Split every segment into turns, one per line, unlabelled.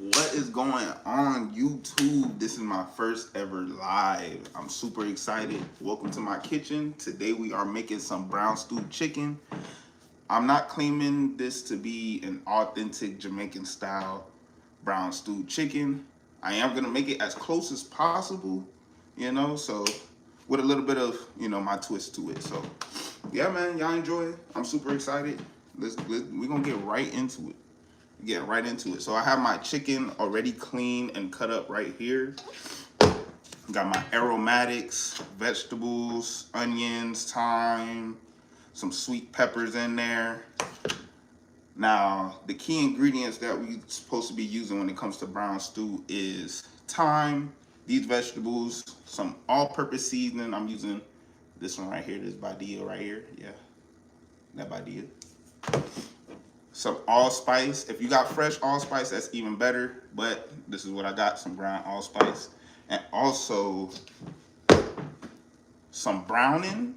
What is going on, YouTube? This is my first ever live. I'm super excited. Welcome to my kitchen. Today we are making some brown stewed chicken. I'm not claiming this to be an authentic Jamaican style brown stewed chicken. I am gonna make it as close as possible, so with a little bit of, my twist to it. So yeah, man, y'all enjoy it. I'm super excited. We're gonna get right into it. So I have my chicken already cleaned and cut up right here. Got my aromatics, vegetables, onions, thyme, some sweet peppers in there. Now, the key ingredients that we're supposed to be using when it comes to brown stew is thyme, these vegetables, some all-purpose seasoning. I'm using this one right here, this Badia right here. Yeah, that Badia. Some allspice. If you got fresh allspice, that's even better. But this is what I got, some ground allspice. And also some browning.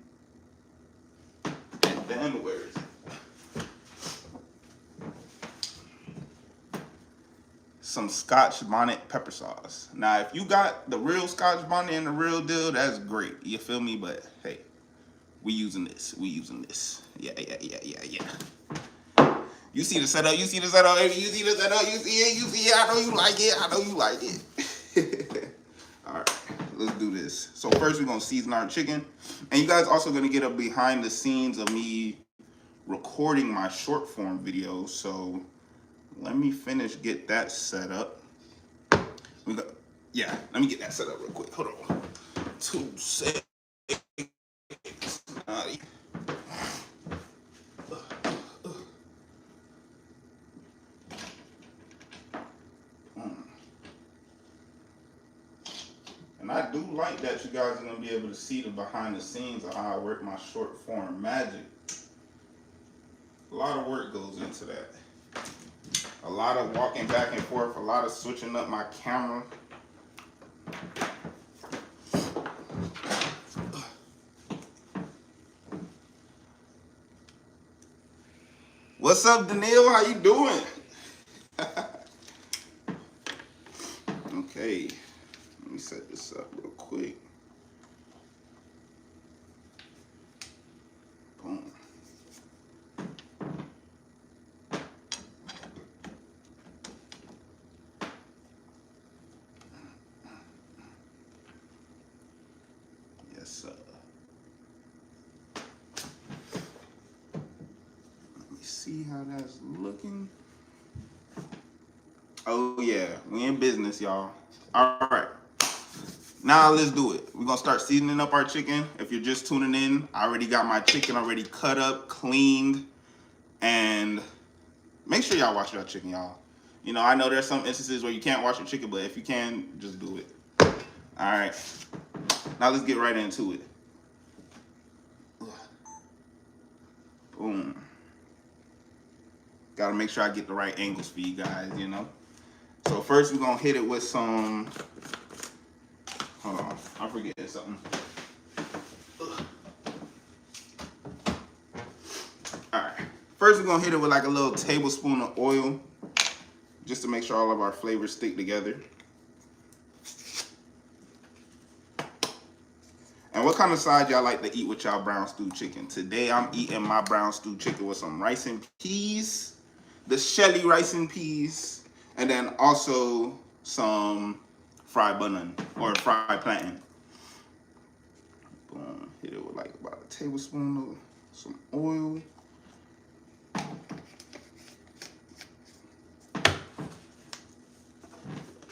And then where is it? Some Scotch bonnet pepper sauce. Now, if you got the real Scotch bonnet and the real deal, that's great. You feel me? But hey, we using this. Yeah. You see the setup, baby. You see the setup, you see it. I know you like it. All right, let's do this. So first we're gonna season our chicken. And you guys also gonna get a behind the scenes of me recording my short form video. So let me get that set up. Let me get that set up real quick. Hold on. 2 seconds. And I do like that you guys are going to be able to see the behind the scenes of how I work my short form magic. A lot of work goes into that. A lot of walking back and forth, a lot of switching up my camera. What's up, Daniil? How you doing? Okay. Let me set this up real quick. Boom. Yes, sir. Let me see how that's looking. Oh yeah, we in business, y'all. All right. Now let's do it. We're gonna start seasoning up our chicken. If you're just tuning in, I already got my chicken already cut up, cleaned, and make sure y'all wash your chicken, y'all. I know there's some instances where you can't wash your chicken, but if you can, just do it. All right. Now let's get right into it. Boom. Gotta make sure I get the right angles for you guys, So first we're gonna hit it with some, hold on, I'm forgetting something. Alright, first we're gonna hit it with like a little tablespoon of oil, just to make sure all of our flavors stick together. And what kind of side y'all like to eat with y'all brown stewed chicken? Today I'm eating my brown stewed chicken with some rice and peas, the Shelly rice and peas, and then also some fried bun or fried plantain. Boom. Hit it with like about a tablespoon of some oil.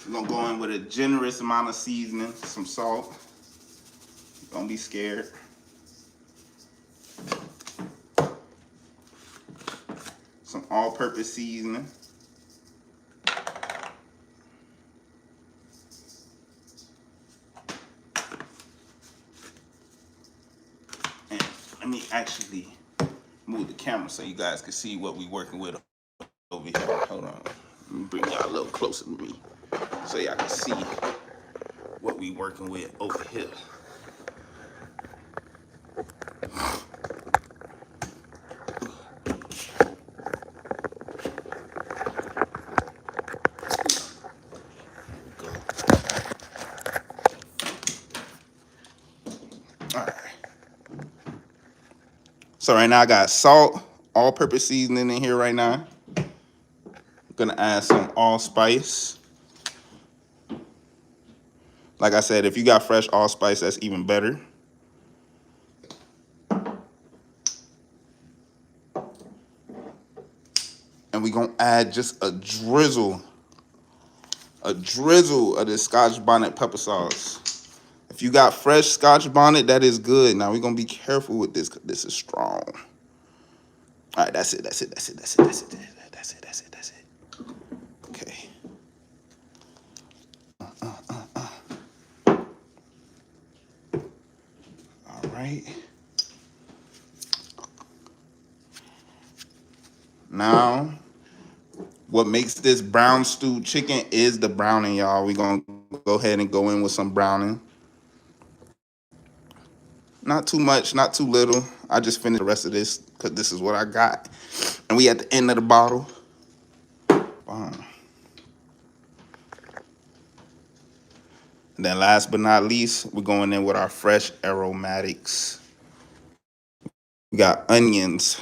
We're gonna go in with a generous amount of seasoning, some salt. Don't be scared. Some all-purpose seasoning. And let me actually move the camera so you guys can see what we're working with over here. Hold on. Let me bring y'all a little closer to me so y'all can see what we're working with over here. So right now I got salt, all-purpose seasoning in here right now. I'm gonna add some allspice. Like I said, if you got fresh allspice, that's even better. And we're gonna add just a drizzle of this Scotch bonnet pepper sauce. If you got fresh Scotch bonnet, that is good. Now we're gonna be careful with this because this is strong. All right, that's it. Okay. All right. Now, what makes this brown stewed chicken is the browning, y'all. We're gonna go ahead and go in with some browning. Not too much, not too little. I just finished the rest of this because this is what I got. And we at the end of the bottle. And then last but not least, we're going in with our fresh aromatics. We got onions,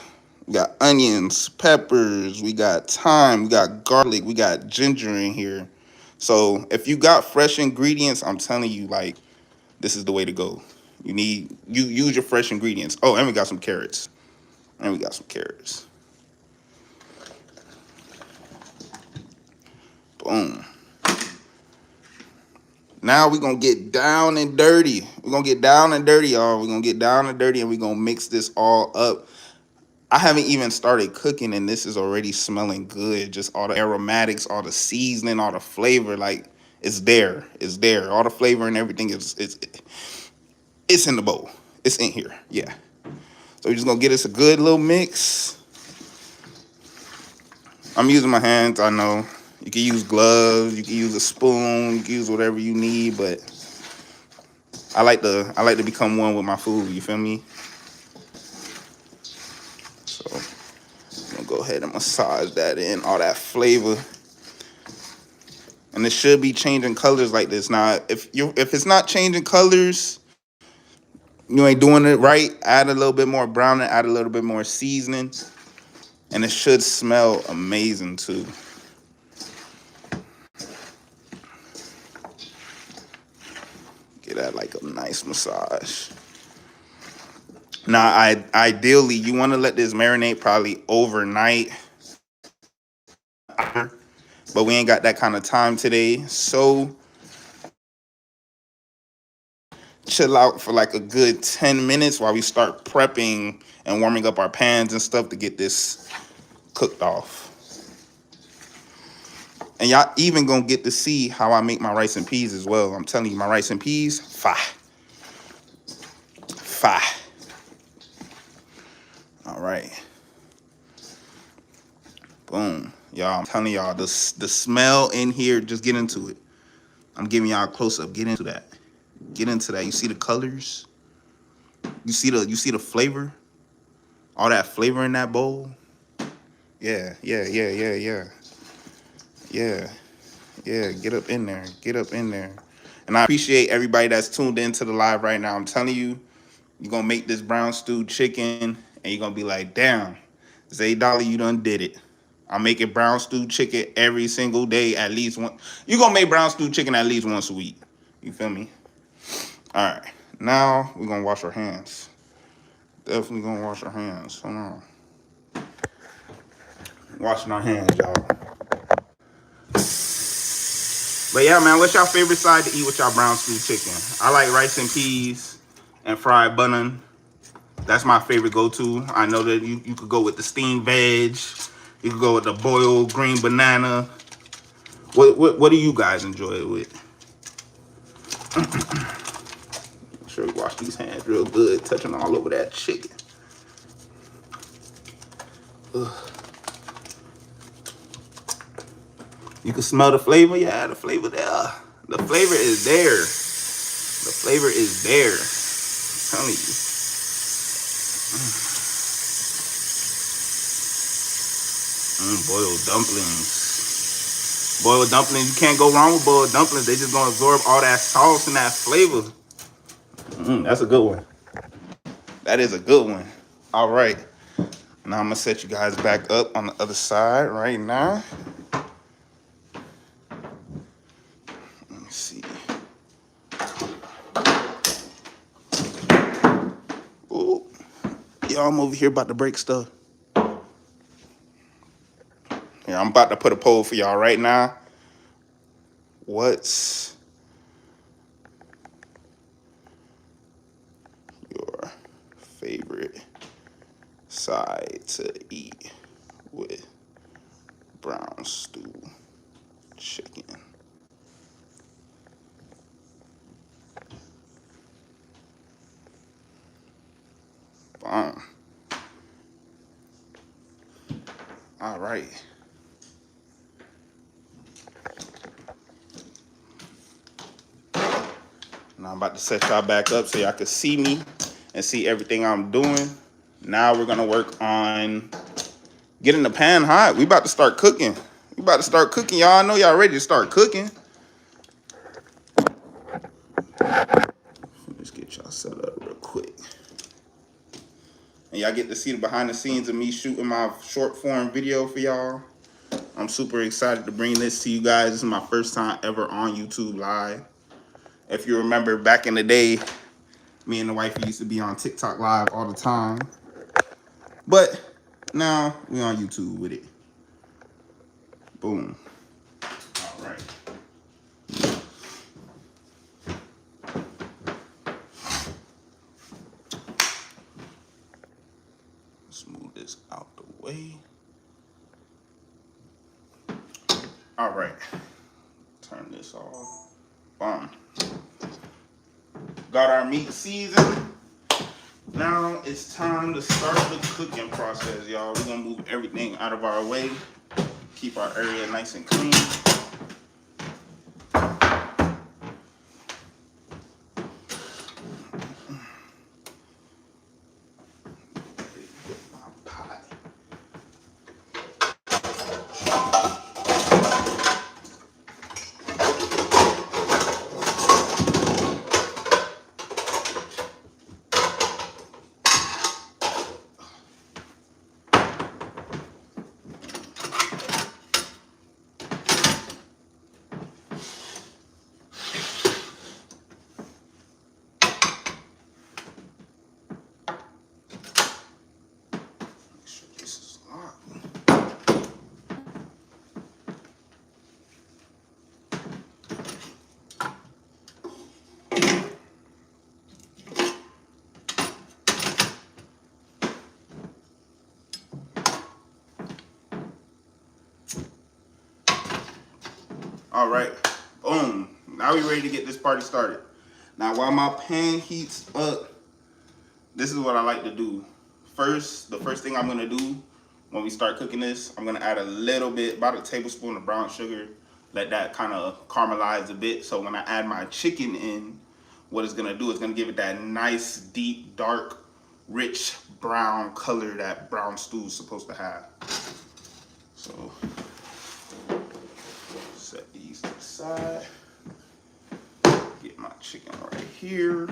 peppers, we got thyme, we got garlic, we got ginger in here. So if you got fresh ingredients, I'm telling you, like, this is the way to go. You use your fresh ingredients. Oh, and we got some carrots. Boom. Now we're gonna get down and dirty. Y'all. We're gonna get down and dirty, and we're gonna mix this all up. I haven't even started cooking, and this is already smelling good. Just all the aromatics, all the seasoning, all the flavor, like it's there. It's there. All the flavor and everything it's in the bowl. It's in here. Yeah. So we're just gonna get us a good little mix. I'm using my hands, I know. You can use gloves, you can use a spoon, you can use whatever you need, but I like to become one with my food, you feel me? So I'm gonna go ahead and massage that in, all that flavor. And it should be changing colors like this. Now, if it's not changing colors, you ain't doing it right. Add a little bit more browning, add a little bit more seasoning, and it should smell amazing too. Get that like a nice massage. Now, ideally, you want to let this marinate probably overnight, but we ain't got that kind of time today. So chill out for like a good 10 minutes while we start prepping and warming up our pans and stuff to get this cooked off. And y'all even gonna get to see how I make my rice and peas as well. I'm telling you, my rice and peas, fire. All right. Boom. Y'all, I'm telling y'all, the smell in here, just get into it. I'm giving y'all a close-up. Get into that. You see the colors? You see the flavor? All that flavor in that bowl? Yeah. Get up in there. And I appreciate everybody that's tuned into the live right now. I'm telling you, you're going to make this brown stewed chicken, and you're going to be like, damn, Zay Dolly, you done did it. I'm making brown stewed chicken every single day, at least one. You're going to make brown stewed chicken at least once a week. You feel me? All right. Now, we're going to wash our hands. Definitely going to wash our hands. Hold on. Washing our hands, y'all. But yeah, man, what's your favorite side to eat with y'all brown stewed chicken? I like rice and peas and fried bun. That's my favorite go-to. I know that you could go with the steamed veg. You could go with the boiled green banana. What do you guys enjoy it with? Make sure we wash these hands real good, touching all over that chicken. Ugh. You can smell the flavor. Yeah, the flavor there. The flavor is there. I'm telling you. Boiled dumplings. You can't go wrong with boiled dumplings. They just gonna absorb all that sauce and that flavor. That's a good one. That is a good one. All right, now I'm gonna set you guys back up on the other side right now. Let me see. Ooh, y'all, I'm over here about to break stuff. Yeah, I'm about to put a poll for y'all right now. What's your favorite side to eat with brown stew chicken? Bomb. All right. Now I'm about to set y'all back up so y'all can see me and see everything I'm doing. Now we're gonna work on getting the pan hot. We about to start cooking. We about to start cooking, y'all. I know y'all ready to start cooking. Let's get y'all set up real quick. And y'all get to see the behind the scenes of me shooting my short form video for y'all. I'm super excited to bring this to you guys. This is my first time ever on YouTube Live. If you remember back in the day, me and the wife used to be on TikTok Live all the time. But now we on YouTube with it. Boom. All right. Let's move this out the way. All right. Turn this off. Boom. Got our meat seasoned. Now it's time to start the cooking process, y'all. We're gonna move everything out of our way. Keep our area nice and clean. All right, boom. Now we ready to get this party started. Now while my pan heats up, this is what I like to do. The first thing I'm gonna do when we start cooking this, I'm gonna add a little bit, about a tablespoon of brown sugar. Let that kind of caramelize a bit. So when I add my chicken in, what it's gonna do is gonna give it that nice, deep, dark, rich brown color that brown stew is supposed to have. So set these to the side. Get my chicken right here.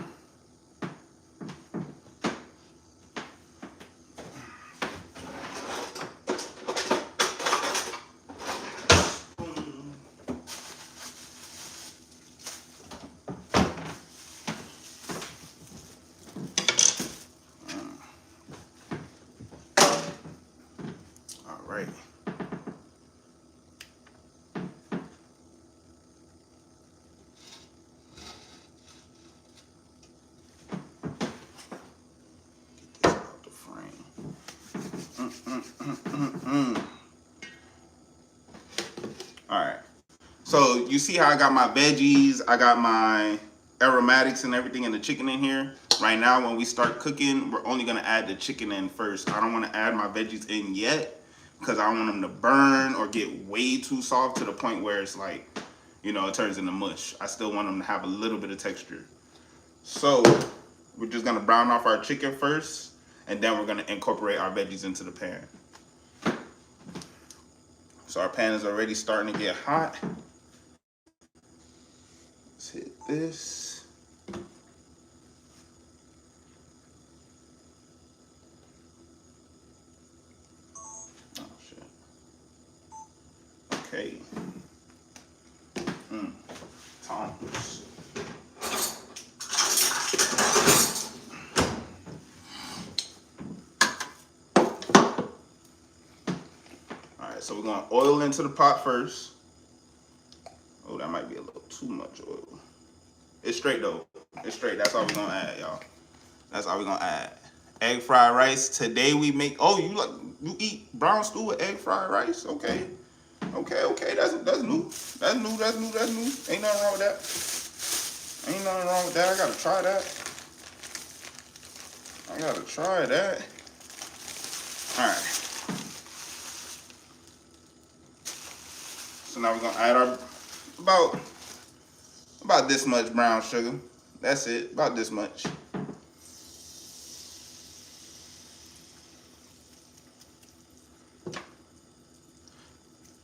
All right. All right. So you see how I got my veggies, I got my aromatics and everything in the chicken in here. Right now, when we start cooking, we're only gonna add the chicken in first. I don't wanna add my veggies in yet because I don't want them to burn or get way too soft to the point where it's like, you know, it turns into mush. I still want them to have a little bit of texture. So we're just gonna brown off our chicken first, and then we're gonna incorporate our veggies into the pan. So our pan is already starting to get hot. Let's hit this. Okay. Tongs. Alright, so we're gonna oil into the pot first. Oh, that might be a little too much oil. It's straight though. It's straight. That's all we're gonna add, y'all. That's all we're gonna add. Egg fried rice. Today we make. Oh, you eat brown stew with egg fried rice? Okay. Okay. That's new. That's new. Ain't nothing wrong with that. Ain't nothing wrong with that. I gotta try that. All right. So now we're gonna add our about this much brown sugar. That's it. About this much.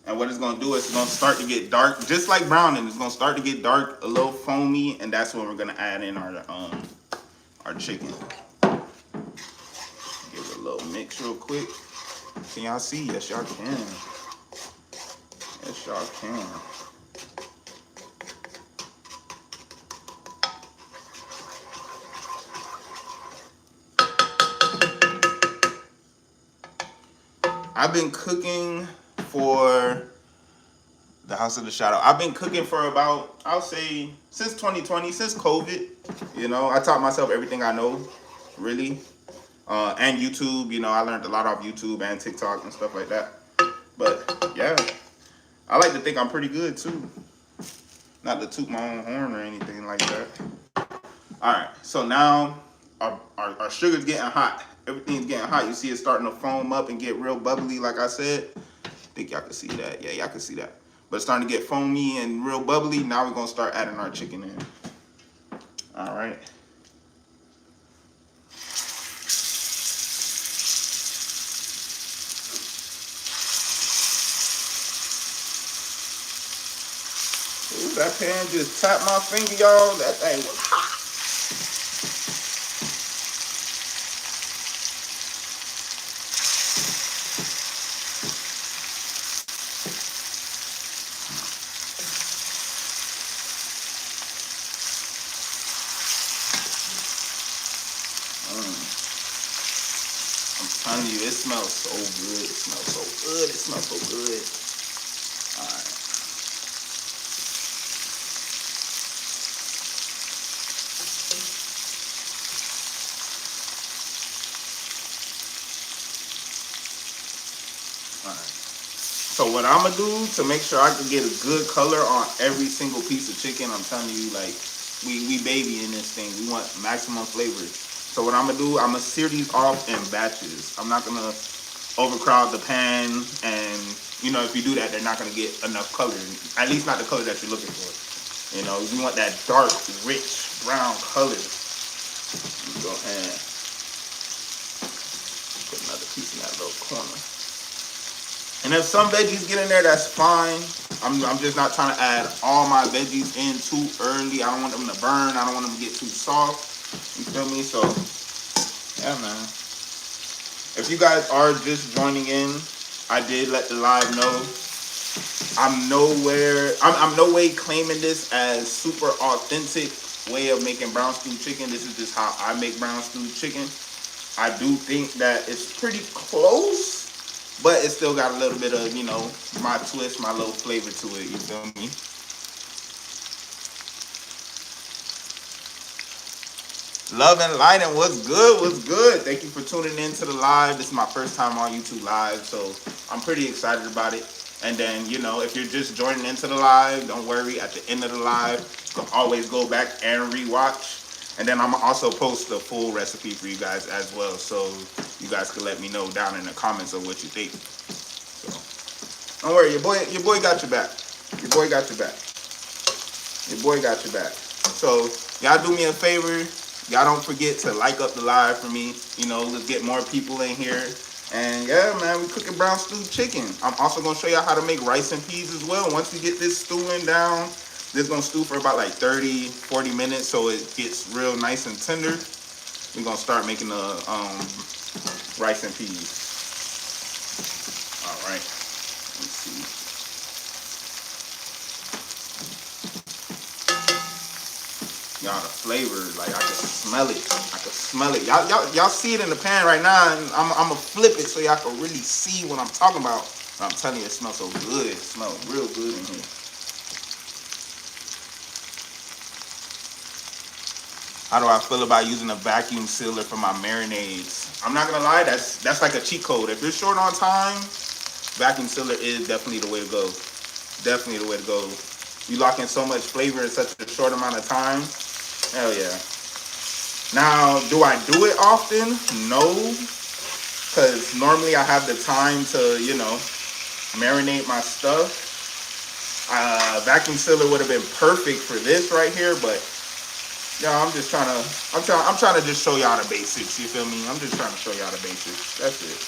And what it's gonna do is it's gonna start to get dark, just like browning. It's gonna start to get dark, a little foamy, and that's when we're gonna add in our chicken. Give it a little mix real quick. Can y'all see? Yes, y'all can. Yes, y'all can. I've been cooking for the House of the Shadow. I've been cooking for about, I'll say, since 2020, since COVID. You know, I taught myself everything I know, really. And YouTube, you know, I learned a lot off YouTube and TikTok and stuff like that. But yeah, I like to think I'm pretty good too. Not to toot my own horn or anything like that. All right, so now our sugar's getting hot. Everything's getting hot. You see it starting to foam up and get real bubbly, like I said. I think y'all can see that. Yeah, y'all can see that. But it's starting to get foamy and real bubbly. Now we're gonna start adding our chicken in. All right. Ooh, that pan just tapped my finger, y'all. That thing was hot. I'm telling you, it smells so good. It smells so good. It smells so good. All right. All right. So what I'm gonna do to make sure I can get a good color on every single piece of chicken, I'm telling you, like we baby in this thing. We want maximum flavor. So what I'm gonna do, I'm gonna sear these off in batches. I'm not gonna overcrowd the pan, and you know, if you do that, they're not gonna get enough color. At least not the color that you're looking for. You know, you want that dark, rich brown color. Go ahead, put another piece in that little corner. And if some veggies get in there, that's fine. I'm just not trying to add all my veggies in too early. I don't want them to burn. I don't want them to get too soft. You feel me? So, yeah, man. If you guys are just joining in, I did let the live know. I'm no way claiming this as super authentic way of making brown stew chicken. This is just how I make brown stew chicken. I do think that it's pretty close, but it still got a little bit of, you know, my twist, my little flavor to it. You feel me? Love and light, and what's good? What's good? Thank you for tuning in to the live. This is my first time on YouTube live, so I'm pretty excited about it. And then, you know, if you're just joining into the live, don't worry. At the end of the live, you can always go back and rewatch. And then I'm also post a full recipe for you guys as well, so you guys can let me know down in the comments of what you think. So don't worry, your boy got your back. Your boy got your back. Your boy got your back. So y'all do me a favor. Y'all don't forget to like up the live for me. You know, let's get more people in here. And yeah, man, we cooking brown stewed chicken. I'm also gonna show y'all how to make rice and peas as well. Once we get this stewing down, this is gonna stew for about like 30, 40 minutes, so it gets real nice and tender. We're gonna start making the rice and peas. All right, let's see. Y'all, the flavor, like I can smell it. I can smell it. Y'all see it in the pan right now, and I'm gonna flip it so y'all can really see what I'm talking about. I'm telling you, it smells so good. It smells real good in here. How do I feel about using a vacuum sealer for my marinades? I'm not gonna lie, that's like a cheat code. If you're short on time, vacuum sealer is definitely the way to go. Definitely the way to go. You lock in so much flavor in such a short amount of time. Hell yeah. Now, do I do it often? No, because normally I have the time to, marinate my stuff. Vacuum sealer would have been perfect for this right here, but I'm just trying to, I'm trying to just show y'all the basics. You feel me? I'm just trying to show y'all the basics. That's it.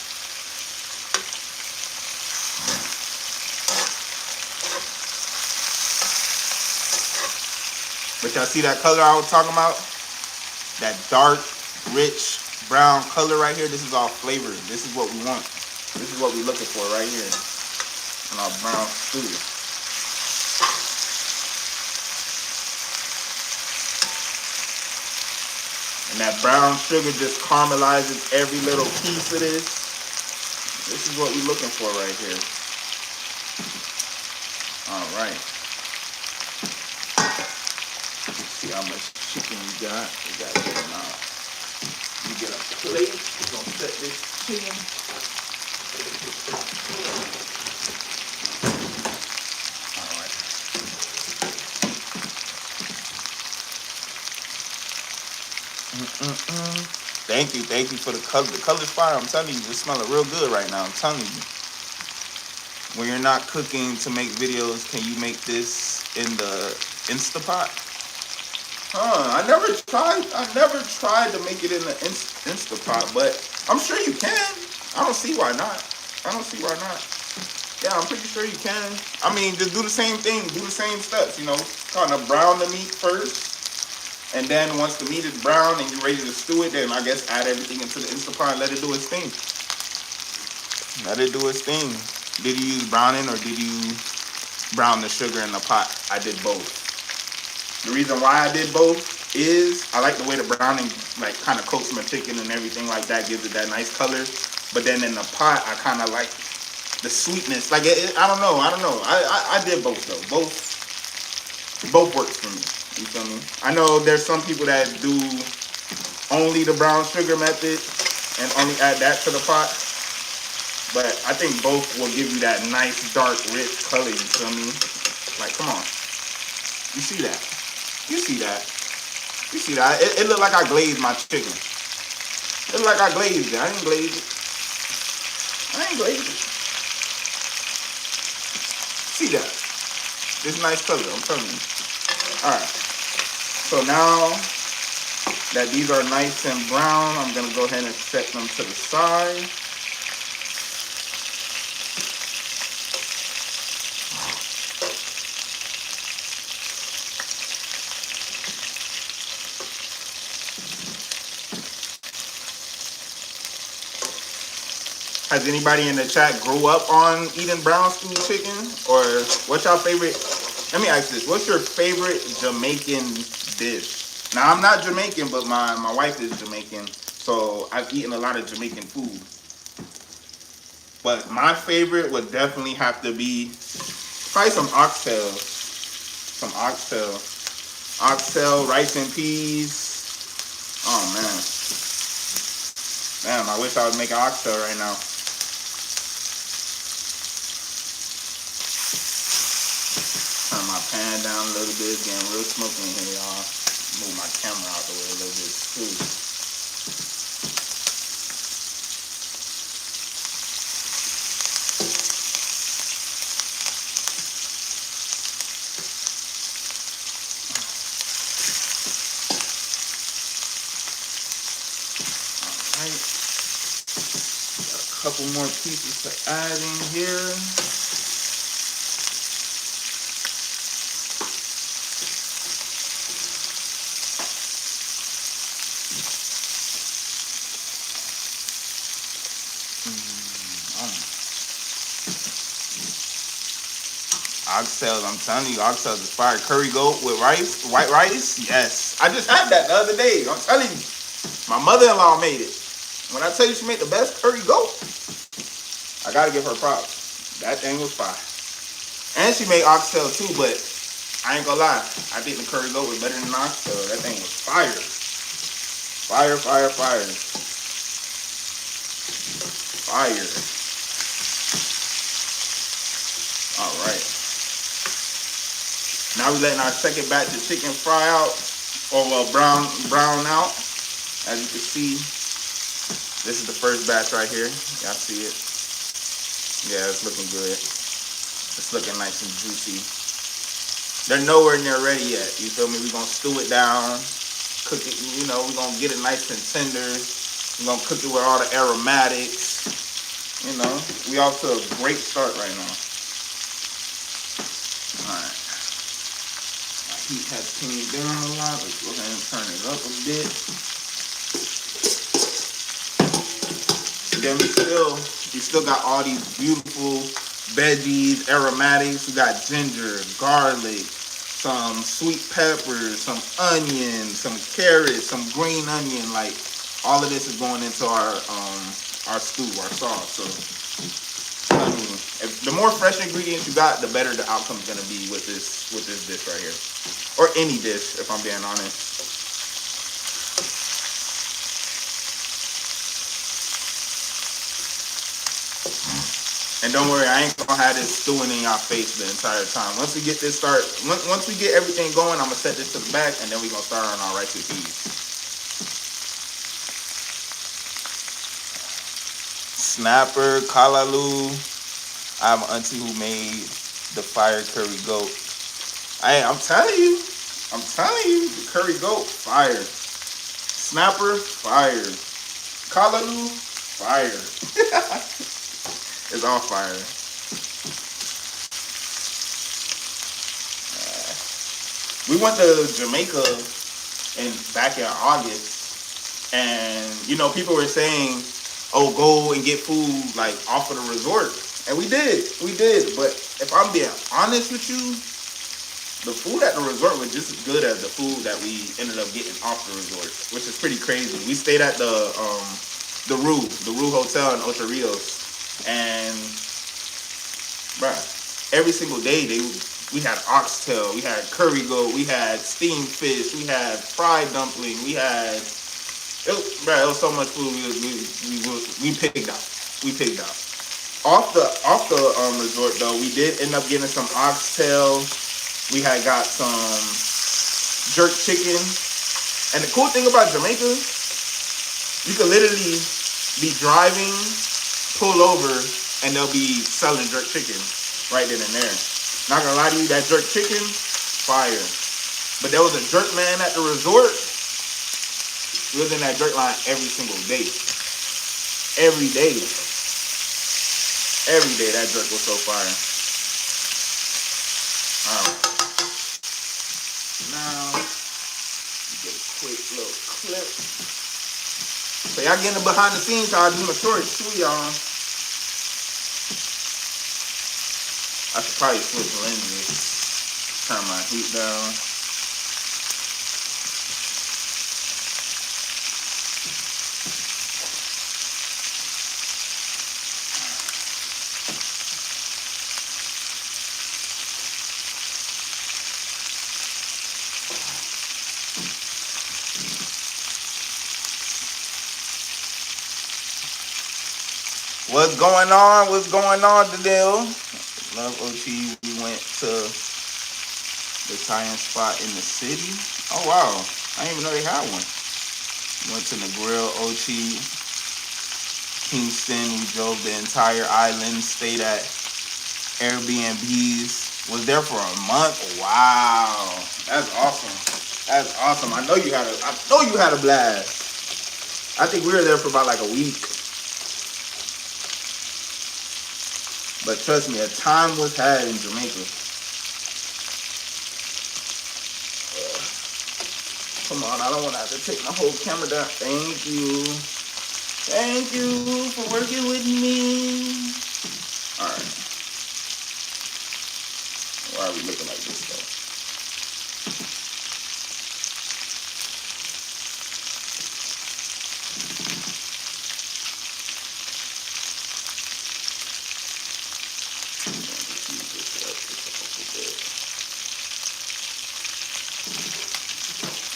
But y'all see that color I was talking about? That dark, rich, brown color right here. This is all flavor. This is what we want. This is what we're looking for right here in our brown stew. And that brown sugar just caramelizes every little piece of this. This is what we're looking for right here. All right. Let's see how much chicken we got. We got to get them out. You get a plate. We're going to set this chicken. All right. Thank you for the color. The color's fire. I'm telling you, it's smelling real good right now. I'm telling you. When you're not cooking to make videos, can you make this in the Instapot? I never tried to make it in the Instapot, but I'm sure you can. I don't see why not. Yeah, I'm pretty sure you can. I mean, just do the same thing. Do the same steps, Kind of brown the meat first. And then once the meat is brown and you're ready to stew it, then I guess add everything into the Instapot and let it do its thing. Let it do its thing. Did you use browning or did you brown the sugar in the pot? I did both. The reason why I did both is I like the way the browning like kind of coats my chicken and everything like that, gives it that nice color. But then in the pot, I kind of like the sweetness. Like I don't know. I did both though. Both works for me. You feel me? I know there's some people that do only the brown sugar method and only add that to the pot. But I think both will give you that nice, dark, rich color, you feel me? Like, come on. You see that? It looked like I glazed my chicken. It looked like I glazed it. I didn't glaze it. See that? This nice color, I'm telling you. Alright. So now that these are nice and brown, I'm going to go ahead and set them to the side. Has anybody in the chat grew up on eating brown stewed chicken? Or what's your favorite? Let me ask this. What's your favorite Jamaican dish? Now, I'm not Jamaican, but my wife is Jamaican. So I've eaten a lot of Jamaican food. But my favorite would definitely have to be probably some oxtail. Oxtail, rice and peas. Oh, man. Damn, I wish I was making oxtail right now. Turn my pan down a little bit. It's getting real smoky in here, y'all. Move my camera out the way a little bit too. Alright. Got a couple more pieces to add in here. Oxtails, I'm telling you, oxtails is fire. Curry goat with rice, white rice. Yes, I just had that the other day. I'm telling you, my mother-in-law made it. When I tell you she made the best curry goat, I gotta give her props. That thing was fire. And she made oxtail too, but I ain't gonna lie. I think the curry goat was better than oxtail. That thing was fire. Fire, fire, fire. Fire. All right. Now we letting our second batch of chicken fry out, or well, brown out. As you can see, this is the first batch right here. Y'all see it? Yeah, it's looking good. It's looking nice and juicy. They're nowhere near ready yet. You feel me? We're gonna stew it down, cook it. You know, we're gonna get it nice and tender. We're gonna cook it with all the aromatics. You know, we off to a great start right now. All right. My heat has cleaned down a lot. Let's go ahead and turn it up a bit. And then we still got all these beautiful veggies, aromatics. We got ginger, garlic, some sweet peppers, some onions, some carrots, some green onion. Like all of this is going into our stew, our sauce. So I mean, the more fresh ingredients you got, the better the outcome's gonna be with this dish right here, or any dish, if I'm being honest. And don't worry, I ain't gonna have this stewing in y'all face the entire time. Once we get once we get everything going, I'm gonna set this to the back, and then we gonna start on our rice and peas. Snapper, kalaloo. I have an auntie who made the fire curry goat. I'm telling you, the curry goat, fire. Snapper, fire. Kalaloo, fire. It's on fire. We went to Jamaica back in August, and you know, people were saying, "Oh, go and get food like off of the resort," and we did. But if I'm being honest with you, the food at the resort was just as good as the food that we ended up getting off the resort, which is pretty crazy. We stayed at the Rue Hotel in Ocho Rios. And bruh, every single day we had oxtail, we had curry goat, we had steamed fish, we had fried dumpling, it was so much food. We picked out. Off the resort though, we did end up getting some oxtail. We had got some jerk chicken, and the cool thing about Jamaica, you could literally be driving, pull over, and they'll be selling jerk chicken right then and there. Not gonna lie to you, that jerk chicken, fire. But there was a jerk man at the resort. We was in that jerk line every single day. Every day, that jerk was so fire. Alright. Now, get a quick little clip. So y'all getting behind the scenes how I do my shorts too, y'all. I should probably switch lenses. Turn my heat down. What's going on? Dadil? Love OT. We went to the Italian spot in the city. Oh wow, I didn't even know they had one. Went to the grill, OT, Kingston. We drove the entire island, stayed at Airbnbs. Was there for a month. Wow, that's awesome. I know you had a blast. I think we were there for about like a week. But trust me, a time was had in Jamaica. Come on, I don't want to have to take my whole camera down. Thank you for working with me. All right. Why are we looking like this though?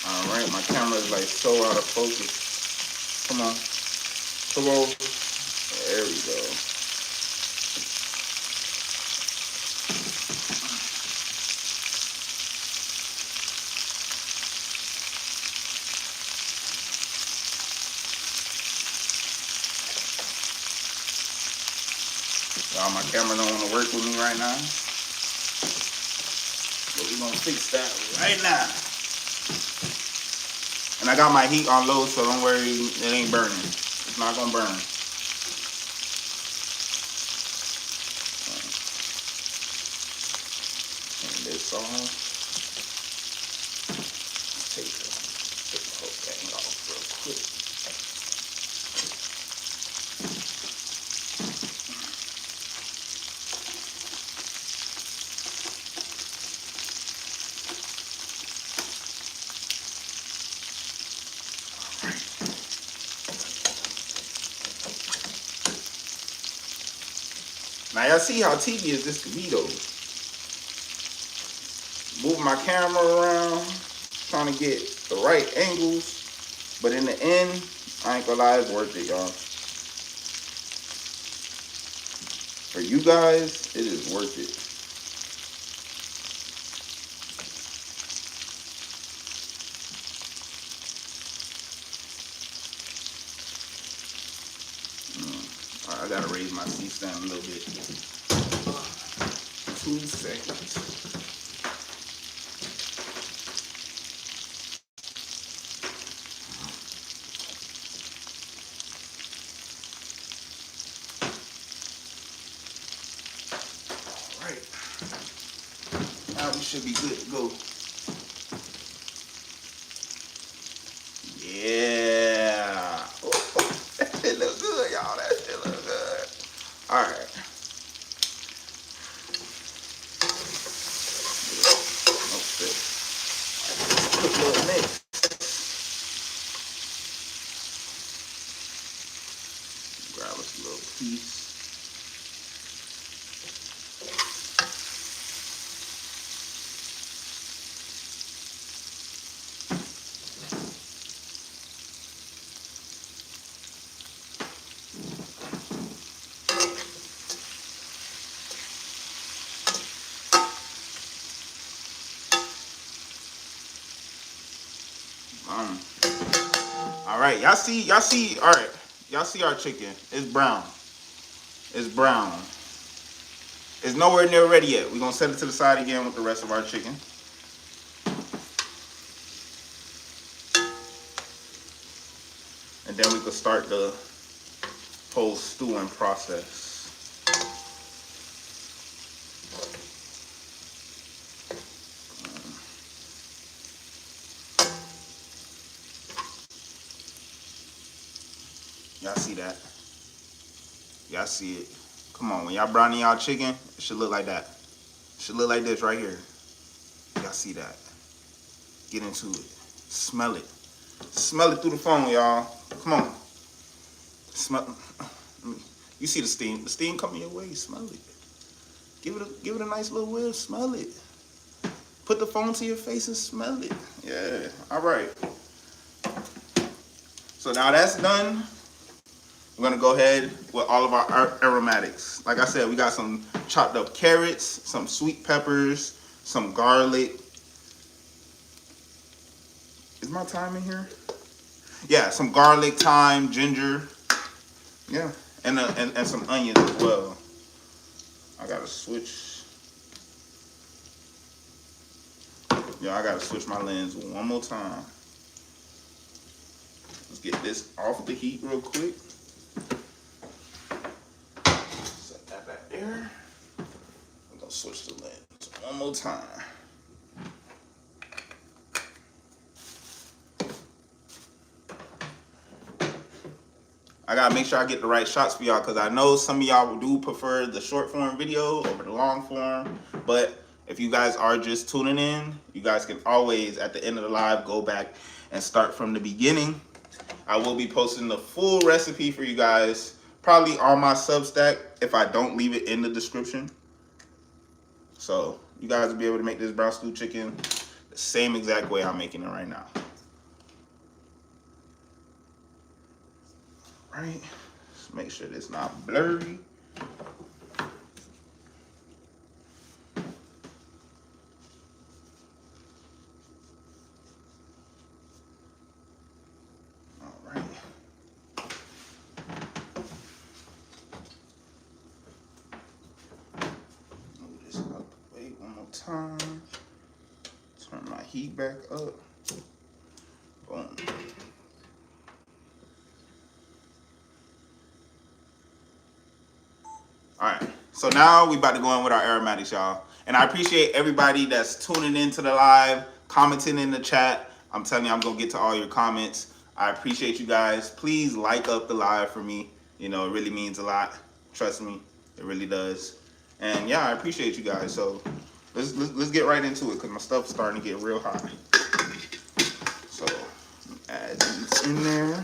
All right, my camera is like so out of focus. Come on, come on. There we go. Y'all, my camera don't want to work with me right now. But we're going to fix that right now. And I got my heat on low, so don't worry, it ain't burning. It's not going to burn. Turn this off. Take the whole thing off real quick. Now y'all see how tedious this could be though. Moving my camera around, trying to get the right angles, but in the end, I ain't gonna lie, it's worth it, y'all. For you guys, it is worth it. All right, I gotta raise my C-stand a little bit. 2 seconds. Now we should be good to go. Yeah. Oh, that shit look good, y'all. That shit look good. All right. Okay. Quick little mix. Grab us a little piece. All right, y'all see, all right, y'all see our chicken. It's brown. It's brown. It's nowhere near ready yet. We're gonna set it to the side again with the rest of our chicken. And then we can start the whole stewing process. Y'all see that? Y'all see it? Come on, when y'all browning y'all chicken, it should look like that. It should look like this right here. Y'all see that? Get into it. Smell it. Smell it through the phone, y'all. Come on. Smell. You see the steam? The steam coming your way. Smell it. Give it a nice little whiff. Smell it. Put the phone to your face and smell it. Yeah. All right. So now that's done. We're gonna go ahead with all of our aromatics. Like I said, we got some chopped up carrots, some sweet peppers, some garlic. Is my thyme in here? Yeah, some garlic, thyme, ginger. Yeah, and some onions as well. I gotta switch. Yeah, I gotta switch my lens one more time. Let's get this off the heat real quick. Set that back there. I'm gonna switch the lens one more time. I gotta make sure I get the right shots for y'all, because I know some of y'all do prefer the short form video over the long form. But If you guys are just tuning in, you guys can always, at the end of the live, go back and start from the beginning. I will be posting the full recipe for you guys, probably on my Substack, if I don't leave it in the description. So you guys will be able to make this brown stew chicken the same exact way I'm making it right now. Right, just make sure it's not blurry. Time. Turn my heat back up. Boom. Alright, so now we about to go in with our aromatics, y'all. And I appreciate everybody that's tuning into the live, commenting in the chat. I'm telling you, I'm gonna get to all your comments. I appreciate you guys. Please like up the live for me. You know, it really means a lot. Trust me, it really does. And yeah, I appreciate you guys. So let's get right into it, because my stuff's starting to get real hot. So add these in there.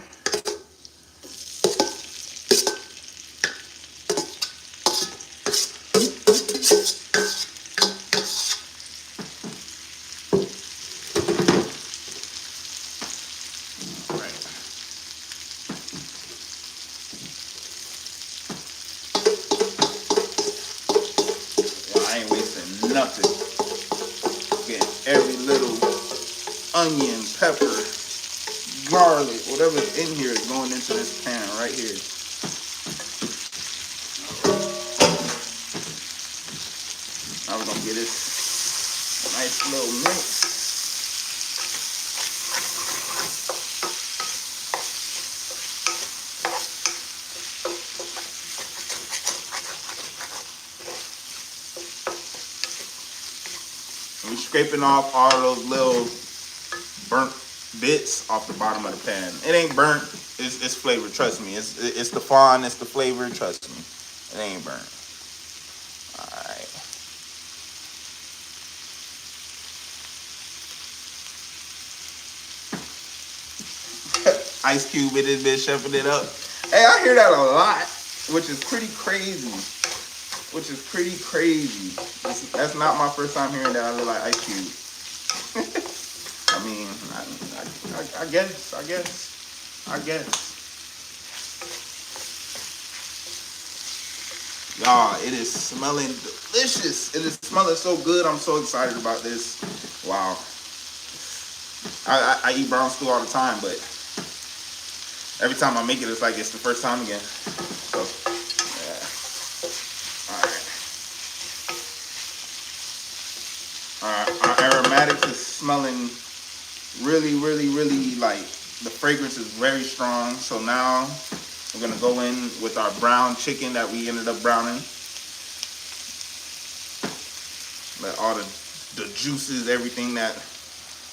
Nothing. Getting every little onion, pepper, garlic, whatever's in here is going into this pan right here. Now we're gonna get this nice little mix. We're scraping off all those little burnt bits off the bottom of the pan. It ain't burnt, it's flavored, trust me. It's the fun, it's the flavor, trust me. It ain't burnt. Alright. Ice Cube in this bitch, chefing it up. Hey, I hear that a lot, which is pretty crazy. That's not my first time hearing that I look like Ice Cube. I mean, I guess. Y'all, it is smelling delicious. It is smelling so good. I'm so excited about this. Wow. I eat brown stew all the time, but every time I make it, it's like it's the first time again. So, yeah. Our aromatics is smelling really, like the fragrance is very strong. So now we're gonna go in with our brown chicken that we ended up browning. Let all the juices, everything that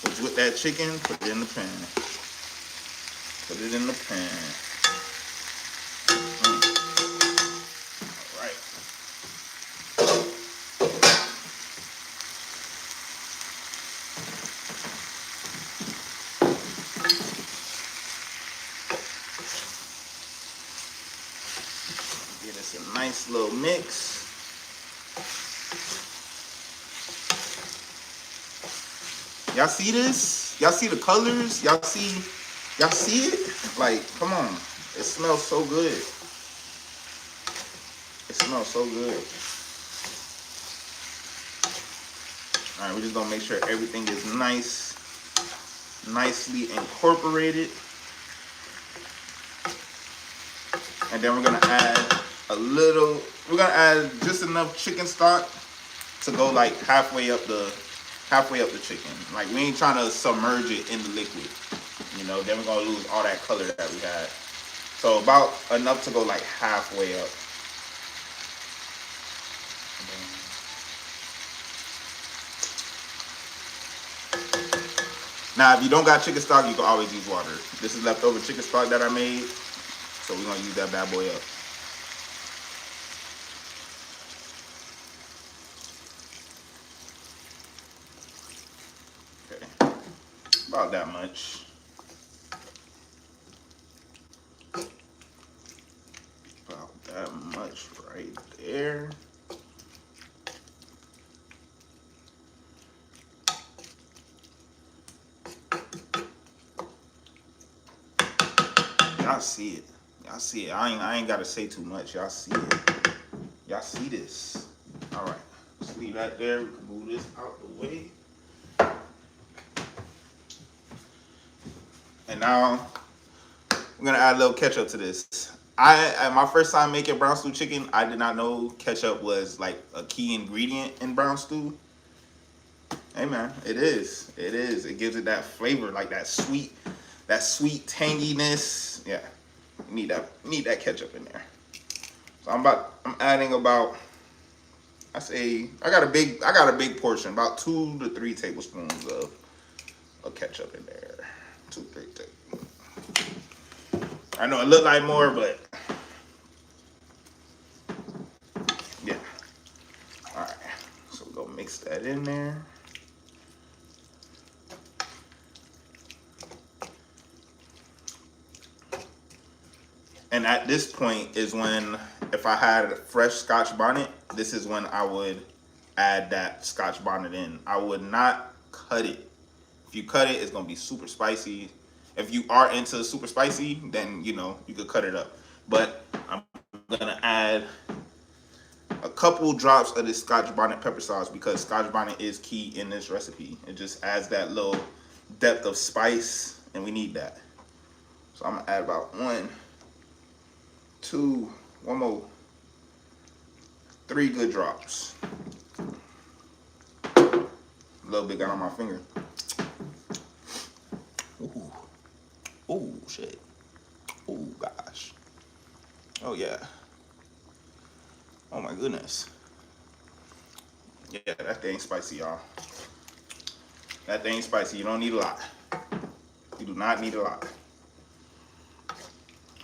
was with that chicken, put it in the pan. Put it in the pan. All right. Get us a nice little mix. Y'all see this? Y'all see the colors? Y'all see it? Like, come on. It smells so good. It smells so good. All right, we're just gonna make sure everything is nicely incorporated. And then we're gonna add just enough chicken stock to go like halfway up the chicken. Like, we ain't trying to submerge it in the liquid, you know, then we're gonna lose all that color that we had. So about enough to go like halfway up. Now, if you don't got chicken stock, you can always use water. This is leftover chicken stock that I made, so we're gonna use that bad boy up. About that much. About that much right there. Y'all see it. Y'all see it. I ain't gotta say too much. Y'all see it. Y'all see this. All right. Just leave that there. We can move this out the way. And now we're gonna add a little ketchup to this. At my first time making brown stew chicken, I did not know ketchup was like a key ingredient in brown stew. Hey man, it is. It is. It gives it that flavor, like that sweet tanginess. Yeah, you need that ketchup in there. So I'm adding about, I got a big portion, about 2 to 3 tablespoons of ketchup in there. 2, 3 tablespoons. I know it looked like more, but yeah. All right, so we'll go mix that in there. And at this point is when, if I had fresh Scotch bonnet, this is when I would add that Scotch bonnet in. I would not cut it. If you cut it, it's gonna be super spicy. If you are into super spicy, then you could cut it up. But I'm gonna add a couple drops of this Scotch bonnet pepper sauce because Scotch bonnet is key in this recipe. It just adds that little depth of spice, and we need that. So I'm gonna add about 1, 2, 1 more, 3 good drops. A little bit got on my finger. Ooh. Oh shit. Oh gosh. Oh yeah. Oh my goodness. Yeah, that thing's spicy, y'all. That thing's spicy. You don't need a lot. You do not need a lot.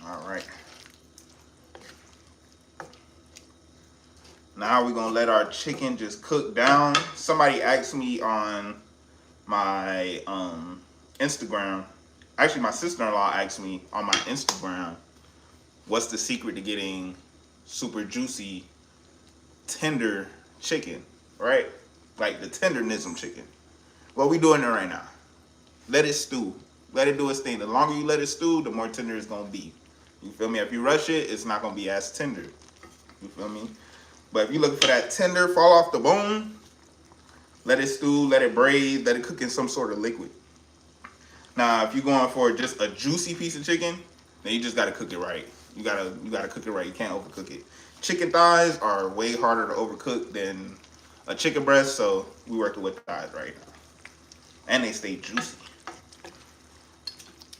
All right. Now we're gonna let our chicken just cook down. Somebody asked me on my Instagram. Actually, my sister-in-law asked me on my Instagram, what's the secret to getting super juicy, tender chicken, right? Like the tendernism chicken. Well, we doing it right now. Let it stew. Let it do its thing. The longer you let it stew, the more tender it's gonna be. You feel me? If you rush it, it's not gonna be as tender. You feel me? But if you're looking for that tender, fall off the bone, let it stew, let it braid, let it cook in some sort of liquid. Now, if you're going for just a juicy piece of chicken, then you just gotta cook it right. You gotta cook it right. You can't overcook it. Chicken thighs are way harder to overcook than a chicken breast, so we working with thighs right now, and they stay juicy.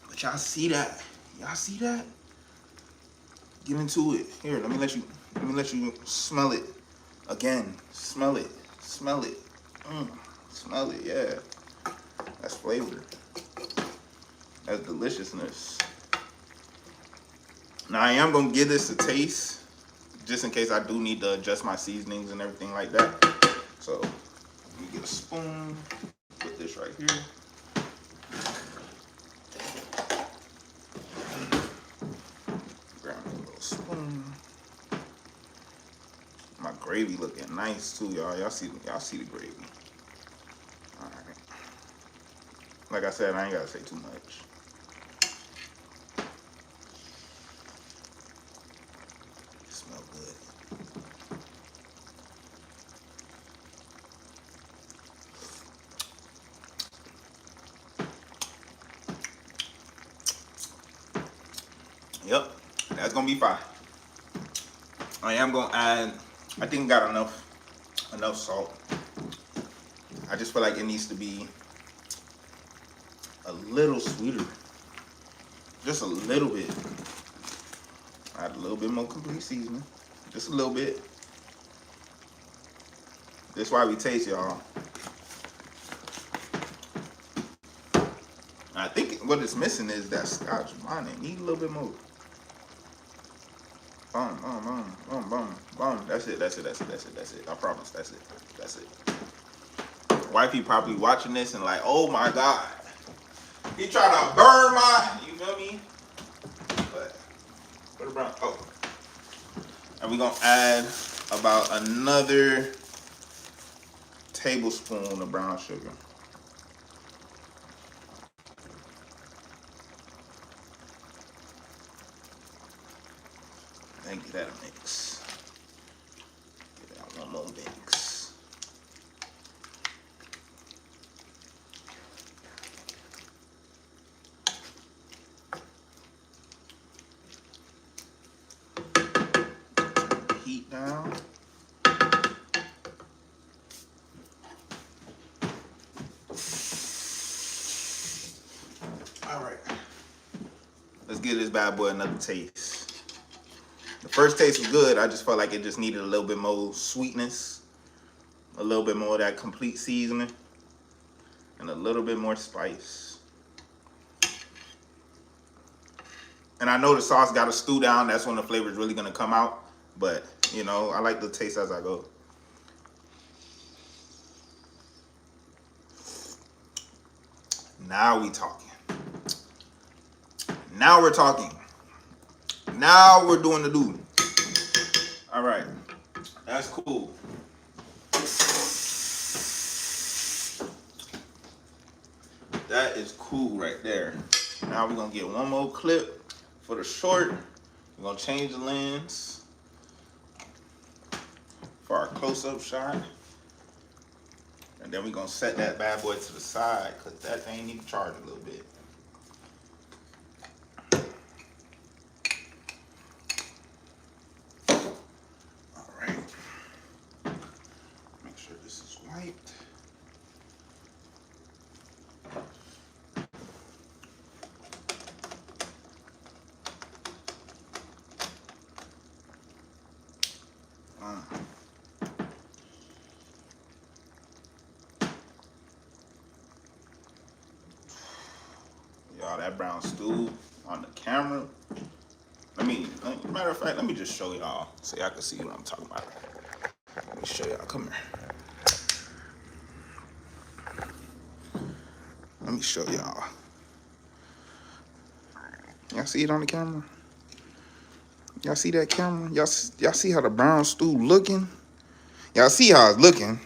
But y'all see that? Y'all see that? Get into it. Here, let me let you smell it again. Smell it. Smell it. Smell it. Yeah. That's flavor. That's deliciousness. Now I am gonna give this a taste, just in case I do need to adjust my seasonings and everything like that. So let me get a spoon. Put this right here. Grab a little spoon. My gravy looking nice too, y'all. Y'all see the gravy. All right. Like I said, I ain't gotta say too much. It smells good. Yep, that's gonna be fine. I am gonna add, I think got enough salt. I just feel like it needs to be a little sweeter. Just a little bit. Add a little bit more complete seasoning. Just a little bit. That's why we taste, y'all. I think what it's missing is that Scotch bonnet. Need a little bit more. Boom. That's it. I promise. That's it. Wifey probably watching this and like, oh my God. He trying to burn my, you feel me? But put it brown. Oh. And we're gonna add about another tablespoon of brown sugar. And get that a mix. Get that one more mix. Turn the heat down. All right. Let's give this bad boy another taste. The first taste was good. I just felt like it just needed a little bit more sweetness, a little bit more of that complete seasoning, and a little bit more spice. And I know the sauce got to stew down. That's when the flavor is really going to come out. But, you know, I like the taste as I go. Now we talking. Now we're talking. Now we're doing the do. All right. That's cool. That is cool right there. Now we're going to get one more clip for the short. We're going to change the lens for our close-up shot. And then we're going to set that bad boy to the side because that thing need to charge a little bit. All right. Make sure this is wiped. Y'all, that brown stew on the camera. Matter of fact, let me just show y'all so y'all can see what I'm talking about. Let me show y'all. Come here. Let me show y'all. Y'all see it on the camera? Y'all see that camera? Y'all see how the brown stew looking? Y'all see how it's looking?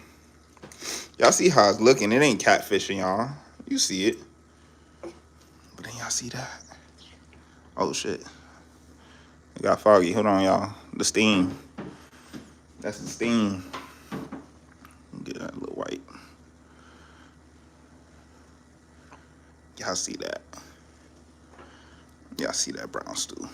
Y'all see how it's looking? It ain't catfishing, y'all. You see it. But then y'all see that? Oh, shit. It got foggy. Hold on, y'all. The steam. That's the steam. Get that a little white. Y'all see that? Y'all see that brown stew?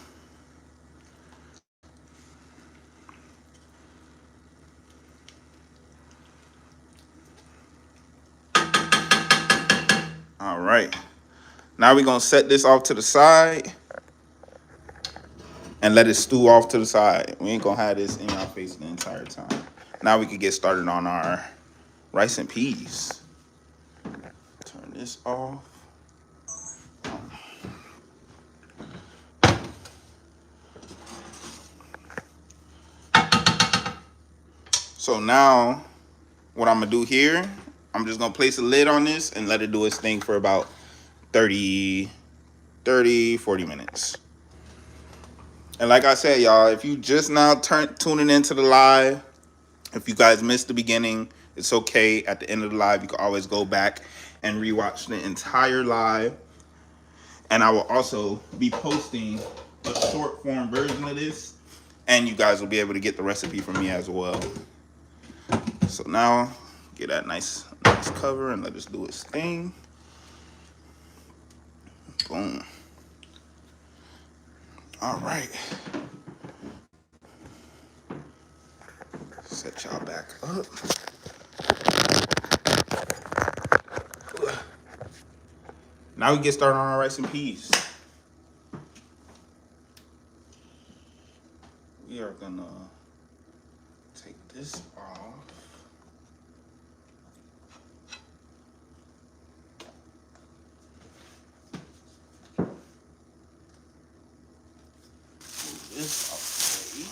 All right. Now we're going to set this off to the side and let it stew off to the side. We ain't going to have this in our face the entire time. Now we can get started on our rice and peas. Turn this off. So now what I'm going to do here, I'm just going to place a lid on this and let it do its thing for about 40 minutes. And like I said, y'all, if you just now tuning into the live, if you guys missed the beginning, it's okay. At the end of the live, you can always go back and rewatch the entire live. And I will also be posting a short form version of this, and you guys will be able to get the recipe from me as well. So now, get that nice cover and let us do its thing. Boom. All right. Set y'all back up. Now we get started on our rice and peas. We are gonna take this off. Move this off the way.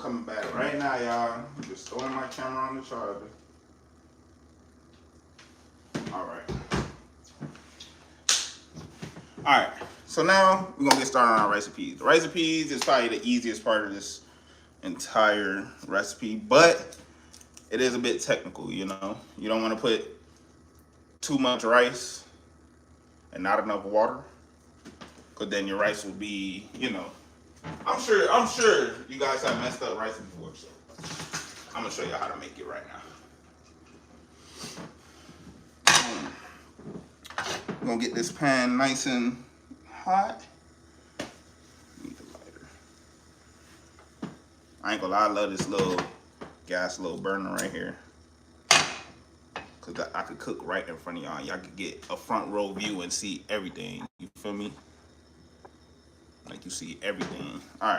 coming back right now, y'all. Just throwing my camera on the charger. All right. All right. So now we're gonna get started on our rice and peas. The rice and peas is probably the easiest part of this entire recipe, but it is a bit technical. You know, you don't want to put too much rice and not enough water, because then your rice will be, you know. I'm sure you guys have messed up rice before, so I'm gonna show you how to make it right now. We're gonna get this pan nice and hot. Need the lighter. I ain't gonna lie, I love this little gas little burner right here, cause I could cook right in front of y'all. Y'all could get a front row view and see everything. You feel me? Like you see everything. All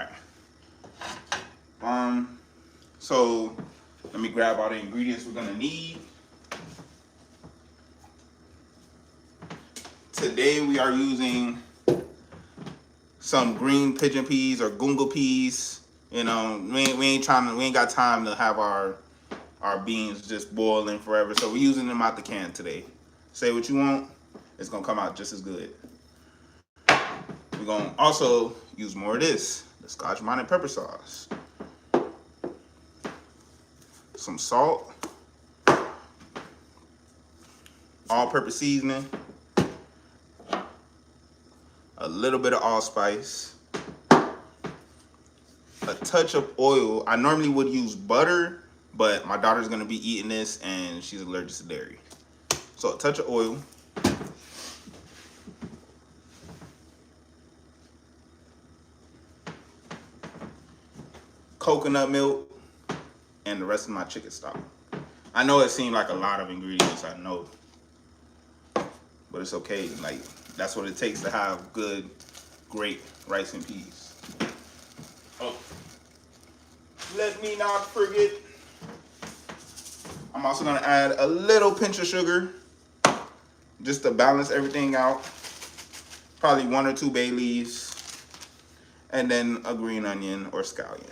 right. So let me grab all the ingredients we're gonna need. Today we are using some green pigeon peas or gunga peas. You know, we ain't got time to have our beans just boiling forever. So we're using them out the can today. Say what you want, it's gonna come out just as good. We're gonna also use more of this, the Scotch bonnet pepper sauce. Some salt, all-purpose seasoning, a little bit of allspice, a touch of oil. I normally would use butter, but my daughter's gonna be eating this and she's allergic to dairy. So a touch of oil. Coconut milk, and the rest of my chicken stock. I know it seemed like a lot of ingredients, I know, but it's okay. Like, that's what it takes to have good, great rice and peas. Oh, let me not forget, I'm also gonna add a little pinch of sugar just to balance everything out. Probably 1 or 2 bay leaves, and then a green onion or scallion.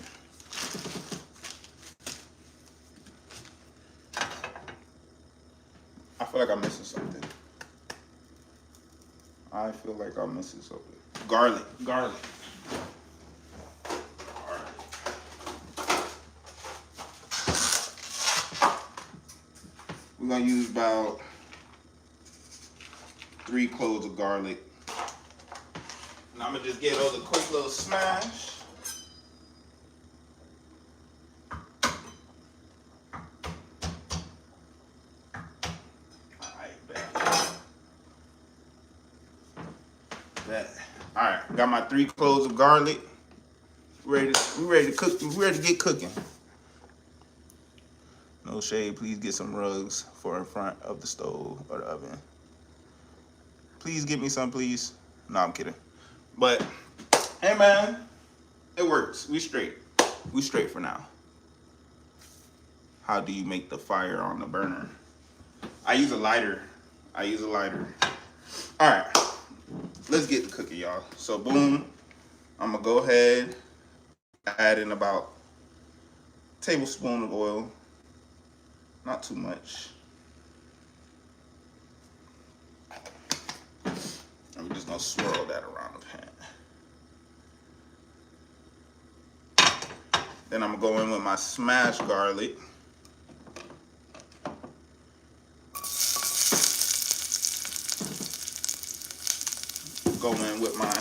I feel like I'm missing something. Garlic. We're gonna use about 3 cloves of garlic. And I'm gonna just give those a quick little smash. All right, got my 3 cloves of garlic. We ready to cook. We ready to get cooking. No shade. Please get some rugs for in front of the stove or the oven. Please get me some, please. No, I'm kidding. But hey, man, it works. We straight. We straight for now. How do you make the fire on the burner? I use a lighter. All right. Let's get to cooking, y'all. So boom, I'm gonna go ahead, add in about a tablespoon of oil, not too much. And we're just gonna swirl that around the pan. Then I'm gonna go in with my smashed garlic. Go in with my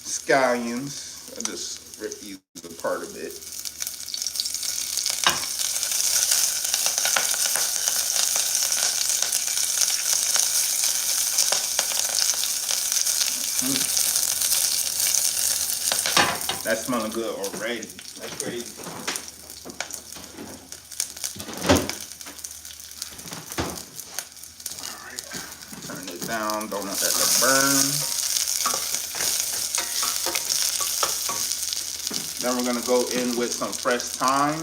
scallions. I just rip these apart a bit. That's smelling good already. That's crazy. All right, turn it down. Don't want that to burn. Then we're gonna go in with some fresh thyme.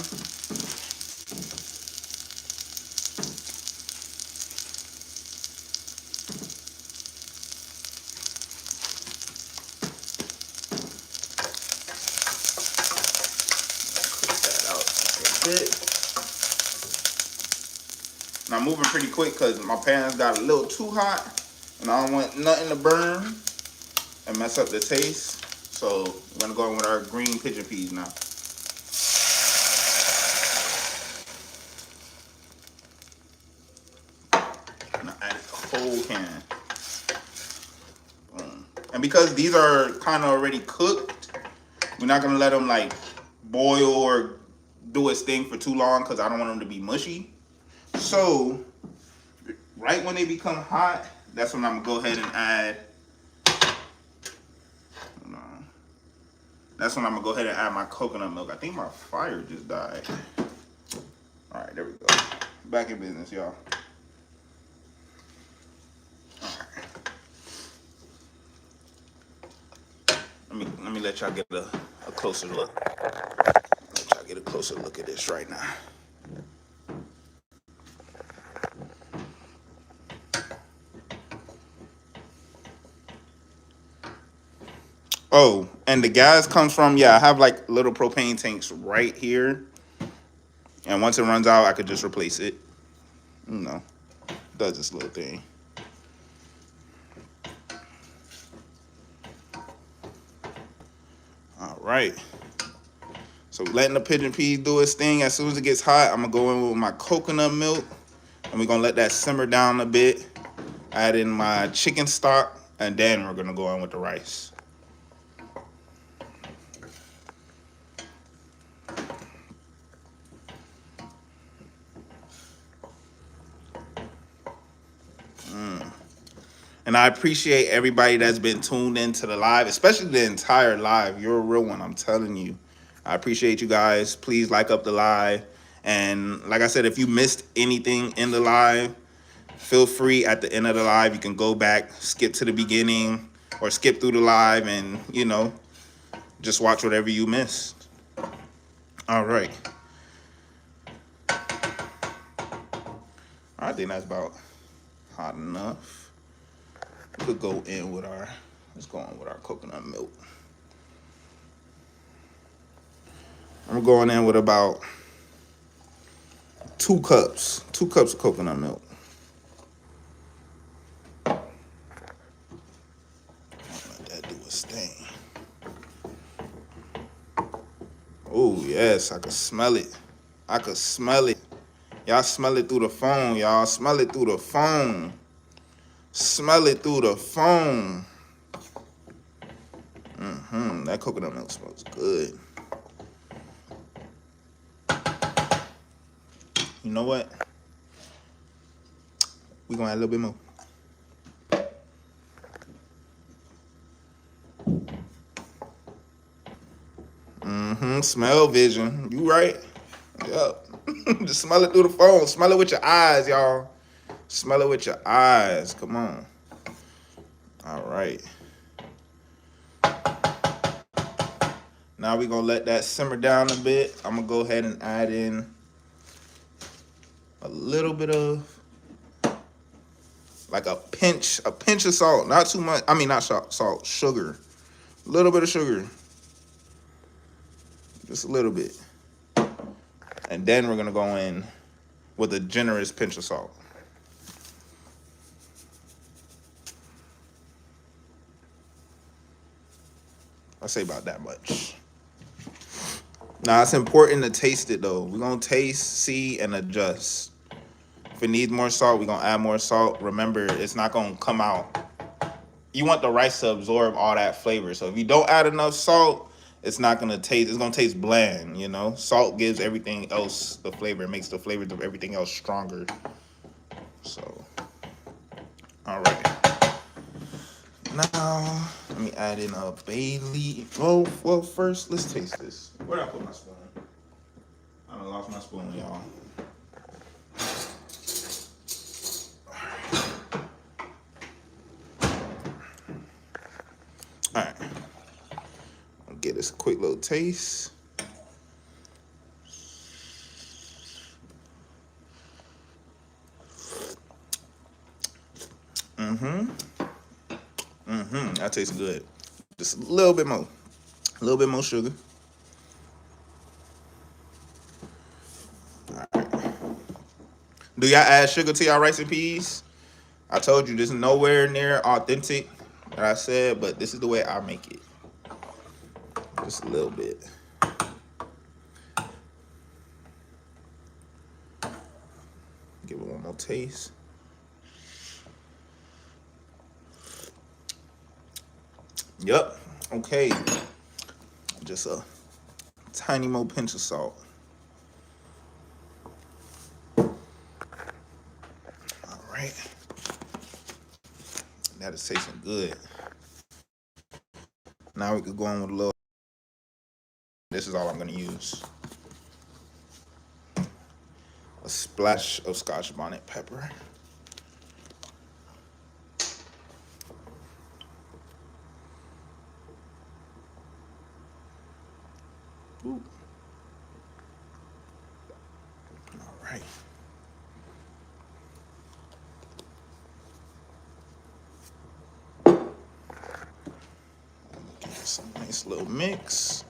it. And I'm moving pretty quick because my pans got a little too hot, and I don't want nothing to burn and mess up the taste. So we're gonna go in with our green pigeon peas now. And I added the whole can. Boom. And because these are kind of already cooked, we're not gonna let them like boil or do its thing for too long because I don't want them to be mushy. So right when they become hot, that's when I'm gonna go ahead and add. That's when I'm gonna go ahead and add my coconut milk. I think my fire just died. All right, there we go. Back in business, y'all. All right. Let me let y'all get a closer look. Let y'all get a closer look at this right now. Oh, and the gas comes from, yeah, I have like little propane tanks right here. And once it runs out, I could just replace it. You know, does this little thing. All right. So letting the pigeon peas do its thing. As soon as it gets hot, I'm gonna go in with my coconut milk, and we're gonna let that simmer down a bit. Add in my chicken stock, and then we're gonna go in with the rice. And I appreciate everybody that's been tuned into the live, especially the entire live. You're a real one, I'm telling you. I appreciate you guys. Please like up the live. And like I said, if you missed anything in the live, feel free at the end of the live. You can go back, skip to the beginning, or skip through the live and, you know, just watch whatever you missed. All right. I think that's about hot enough. We could go in with our, let's go in with our coconut milk. I'm going in with about 2 cups of coconut milk. Let that do its thing. Oh yes, I can smell it. I can smell it. Y'all smell it through the phone, y'all. Smell it through the phone. Smell it through the phone. That coconut milk smells good. You know what? We're gonna add a little bit more. Smell vision. You right. Yep. Just smell it through the phone. Smell it with your eyes, y'all. Smell it with your eyes. Come on. All right. Now we're going to let that simmer down a bit. I'm going to go ahead and add in a little bit of, like a pinch of salt. Not too much. I mean, not salt, sugar. A little bit of sugar. Just a little bit. And then we're going to go in with a generous pinch of salt. I say about that much. Now, it's important to taste it, though. We're going to taste, see, and adjust. If it needs more salt, we're going to add more salt. Remember, it's not going to come out. You want the rice to absorb all that flavor. So if you don't add enough salt, it's not going to taste, it's going to taste bland, you know? Salt gives everything else the flavor. It makes the flavors of everything else stronger. So, all right. Now, let me add in a bay leaf. Well, first, let's taste this. Where did I put my spoon? I done lost my spoon, y'all. All right. I'll get this a quick little taste. That tastes good. Just a little bit more. A little bit more sugar. Do y'all add sugar to y'all rice and peas? I told you this is nowhere near authentic that I said, but this is the way I make it. Just a little bit. Give it one more taste. Yep. Okay. Just a tiny more pinch of salt. All right. That is tasting good. Now we could go on with a little. This is all I'm gonna use. A splash of Scotch bonnet pepper. Ooh. All right. Give it some nice little mix.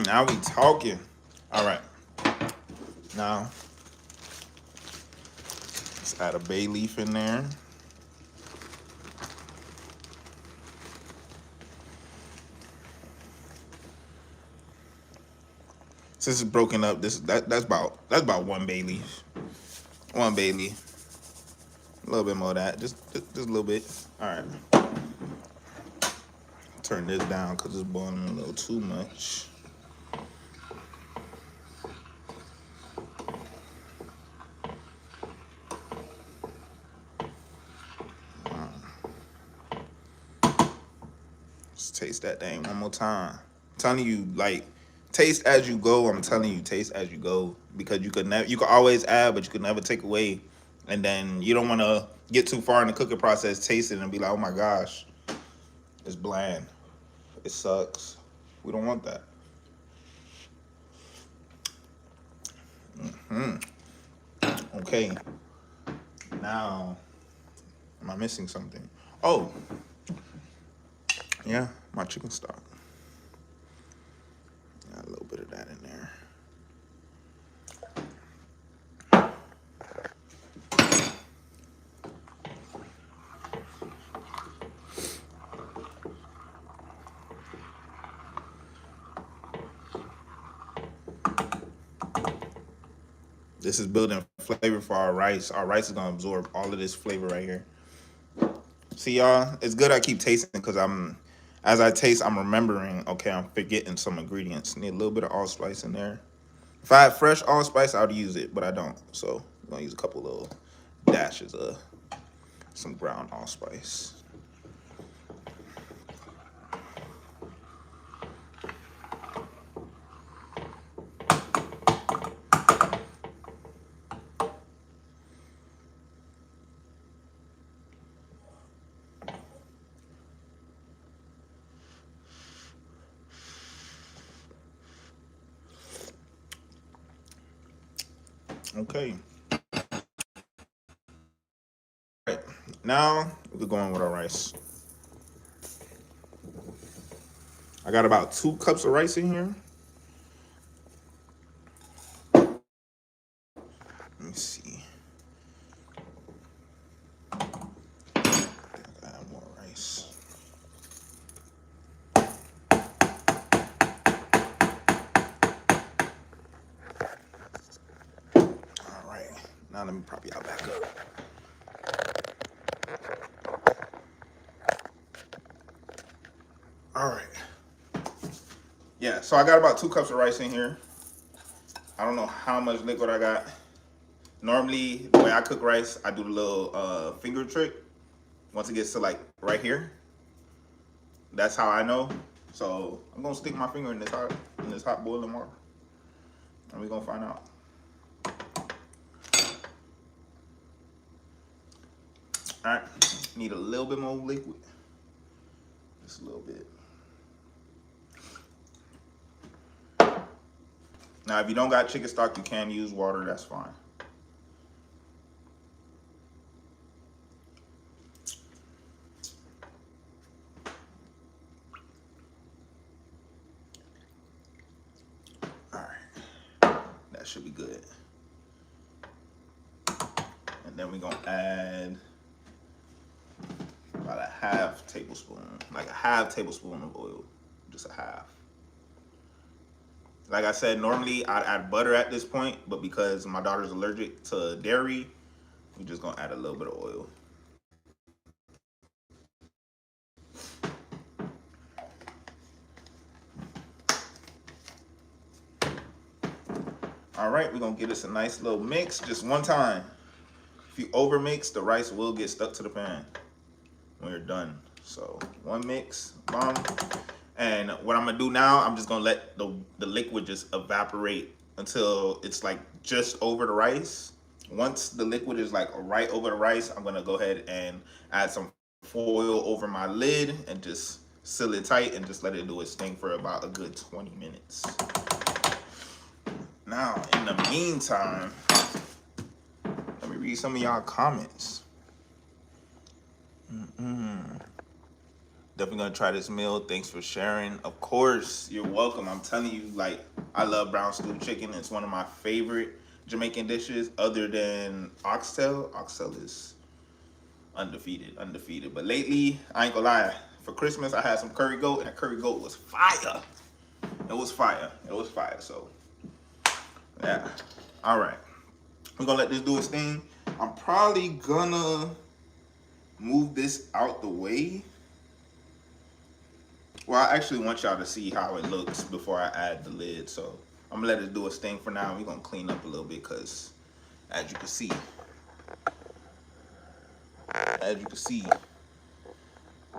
Now we talking. All right. Now let's add a bay leaf in there. Since it's broken up, that's about one bay leaf. One bay leaf. A little bit more of that. Just a little bit. All right. Turn this down because it's boiling a little too much. Let's taste that thing one more time. I'm telling you, like, taste as you go. I'm telling you, taste as you go, because you could always add, but you could never take away. And then you don't want to get too far in the cooking process, taste it and be like, oh my gosh, it's bland. It sucks. We don't want that. Okay. Now, am I missing something? Oh, yeah, my chicken stock. Got a little bit of that in there. This is building flavor for our rice. Our rice is gonna absorb all of this flavor right here. See, y'all, it's good I keep tasting because as I taste, I'm remembering, okay, I'm forgetting some ingredients. Need a little bit of allspice in there. If I had fresh allspice, I would use it, but I don't. So I'm gonna use a couple little dashes of some ground allspice. Okay. All right. Now we're going with our rice. I got about 2 cups of rice in here. Let me see. I got more rice. All right. Now let me prop y'all back up. All right. Yeah, so I got about 2 cups of rice in here. I don't know how much liquid I got. Normally, the way I cook rice, I do the little finger trick. Once it gets to like right here, that's how I know. So I'm gonna stick my finger in this hot boiling water, and we're gonna find out. All right, need a little bit more liquid, just a little bit. Now, if you don't got chicken stock, you can use water. That's fine. All right, that should be good. And then we're gonna add about a half tablespoon, like a half tablespoon of oil, just a half. Like I said, normally I'd add butter at this point, but because my daughter's allergic to dairy, we're just gonna add a little bit of oil. All right, we're gonna give this a nice little mix just one time. If you over mix, the rice will get stuck to the pan when you're done. So one mix, bomb. And what I'm gonna do now, I'm just gonna let the liquid just evaporate until it's like just over the rice. Once the liquid is like right over the rice, I'm gonna go ahead and add some foil over my lid and just seal it tight and just let it do its thing for about a good 20 minutes. Now, in the meantime, let me read some of y'all comments. Definitely gonna try this meal. Thanks for sharing. Of course, you're welcome. I'm telling you, like, I love brown stew chicken. It's one of my favorite Jamaican dishes other than oxtail. Oxtail is undefeated. But lately, I ain't gonna lie, for Christmas, I had some curry goat, and that curry goat was fire. It was fire. So, yeah. All right. We're gonna let this do its thing. I'm probably gonna move this out the way. Well, I actually want y'all to see how it looks before I add the lid. So I'm gonna let it do its thing for now. We're gonna clean up a little bit because as you can see,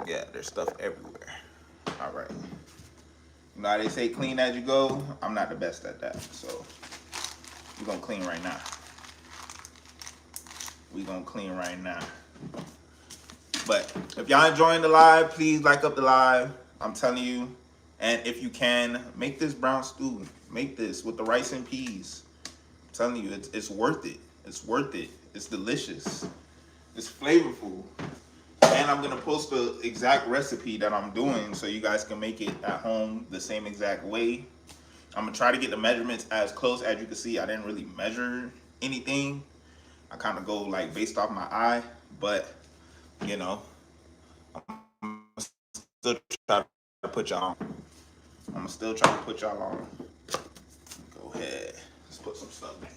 yeah, there's stuff everywhere. All right. You know how they say clean as you go? I'm not the best at that. So we're gonna clean right now. But if y'all enjoying the live, please like up the live. I'm telling you. And if you can, make this brown stew. Make this with the rice and peas. I'm telling you, it's worth it. It's worth it. It's delicious. It's flavorful. And I'm going to post the exact recipe that I'm doing so you guys can make it at home the same exact way. I'm going to try to get the measurements as close as you can see. I didn't really measure anything. I kind of go like based off my eye. But, you know, I'm still trying to put y'all on. Go ahead. Let's put some stuff in.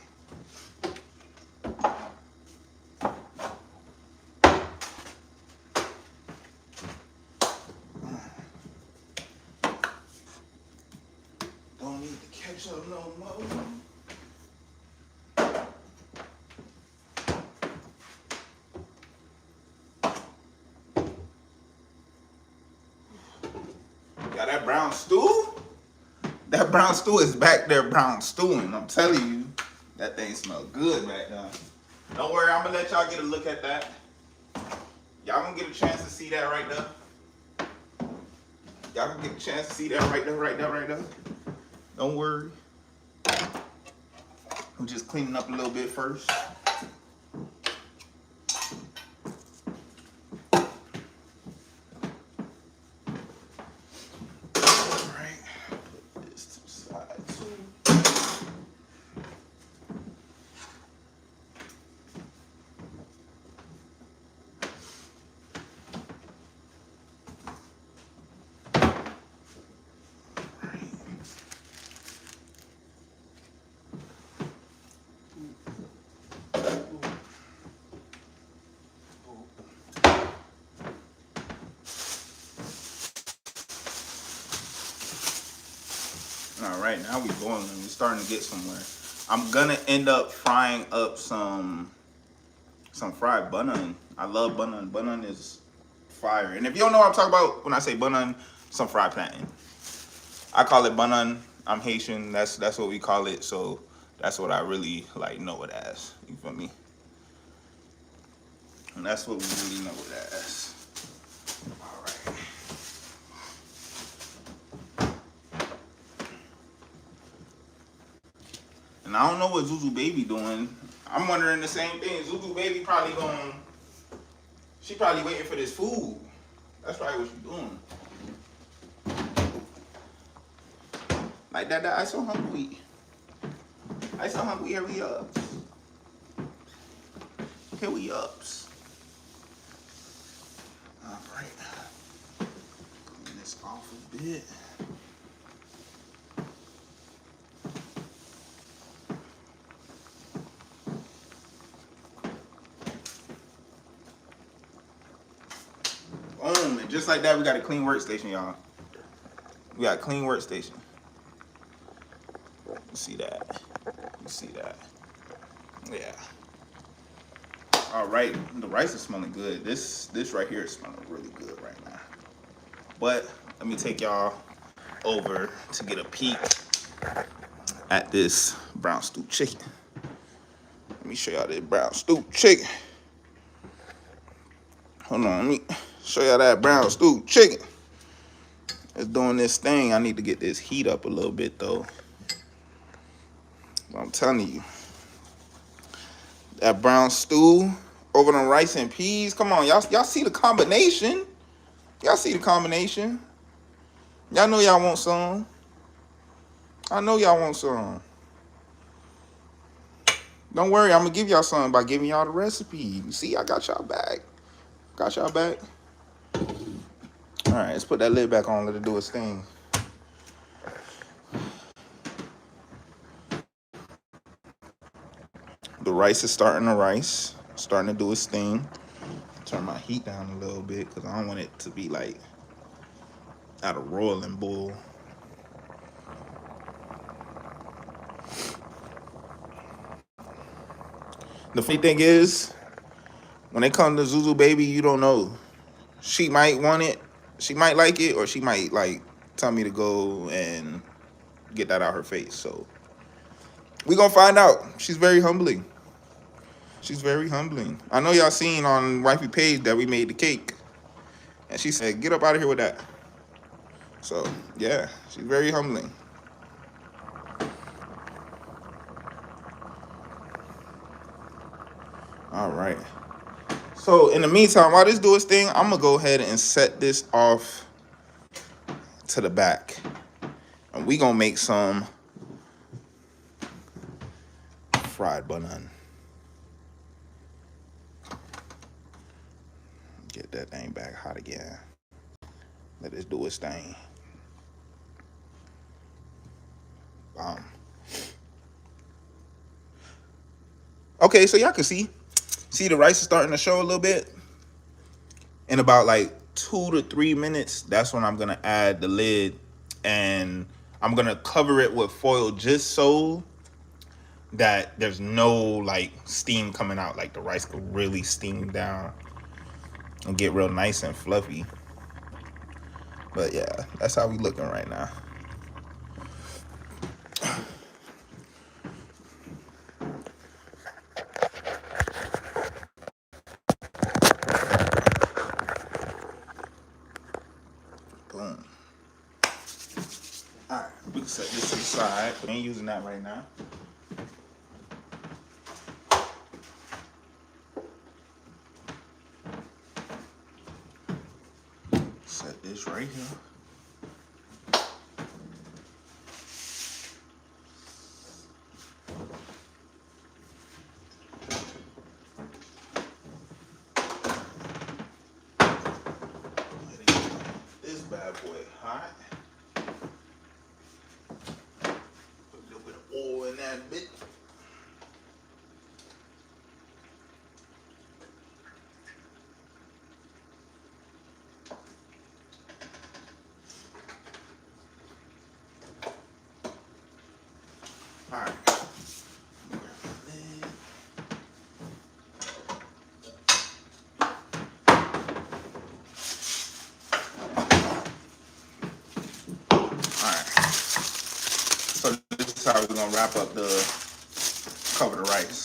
Don't need to catch up no more. Got that brown stew? That brown stew is back there brown stewing. I'm telling you, that thing smells good back there. Don't worry, I'm gonna let y'all get a look at that. Y'all gonna get a chance to see that right there. Right there. Don't worry. I'm just cleaning up a little bit first. All right, now we're boiling. We're starting to get somewhere. I'm gonna end up frying up some fried bun. I love bun. Bun is fire. And if you don't know what I'm talking about when I say bun, some fried plantain. I call it bun. I'm Haitian. That's what we call it. So that's what I really like know it as. You feel me? And that's what we really know it as. All right. And I don't know what Zuzu Baby doing. I'm wondering the same thing. Zuzu Baby probably going. She probably waiting for this food. That's probably what she's doing. Like that, I so hungry. I so hungry. Hurry up. Hurry up. All right. Clean this off a bit. Boom, and just like that, we got a clean workstation, y'all. We got a clean workstation. You see that? You see that? Yeah. All right, the rice is smelling good. This right here is smelling really good right now. But let me take y'all over to get a peek at this brown stew chicken. Let me show y'all this brown stew chicken. Hold on, let me show y'all that brown stew chicken. It's doing this thing. I need to get this heat up a little bit though. But I'm telling you, that brown stew over the rice and peas. Come on, y'all see the combination? Y'all see the combination? Y'all know y'all want some. I know y'all want some. Don't worry, I'm gonna give y'all some by giving y'all the recipe. You see, I got y'all back. Got y'all back. All right, let's put that lid back on. Let it do its thing. The rice is starting to rice. Starting to do its thing. Turn my heat down a little bit because I don't want it to be like at a roiling boil. The funny thing is, when it comes to Zuzu Baby, you don't know. She might want it, she might like it, or she might like tell me to go and get that out her face. So we gonna find out. She's very humbling. She's very humbling. I know y'all seen on Wifey page that we made the cake, and she said, "Get up out of here with that." So yeah, she's very humbling. All right. So in the meantime, while this do its thing, I'm gonna go ahead and set this off to the back, and we gonna make some fried bun. Get that thing back hot again. Let this do its thing. Okay, so y'all can see the rice is starting to show a little bit. In about like 2 to 3 minutes, that's when I'm gonna add the lid, and I'm gonna cover it with foil just so that there's no like steam coming out. Like the rice could really steam down and get real nice and fluffy. But yeah, that's how we looking right now. Boom. All right, we can set this to the side. We ain't using that right now. Set this right here. This bad boy hot. Put a little bit of oil in that bit. All right. So this is how we're gonna wrap up cover the rice.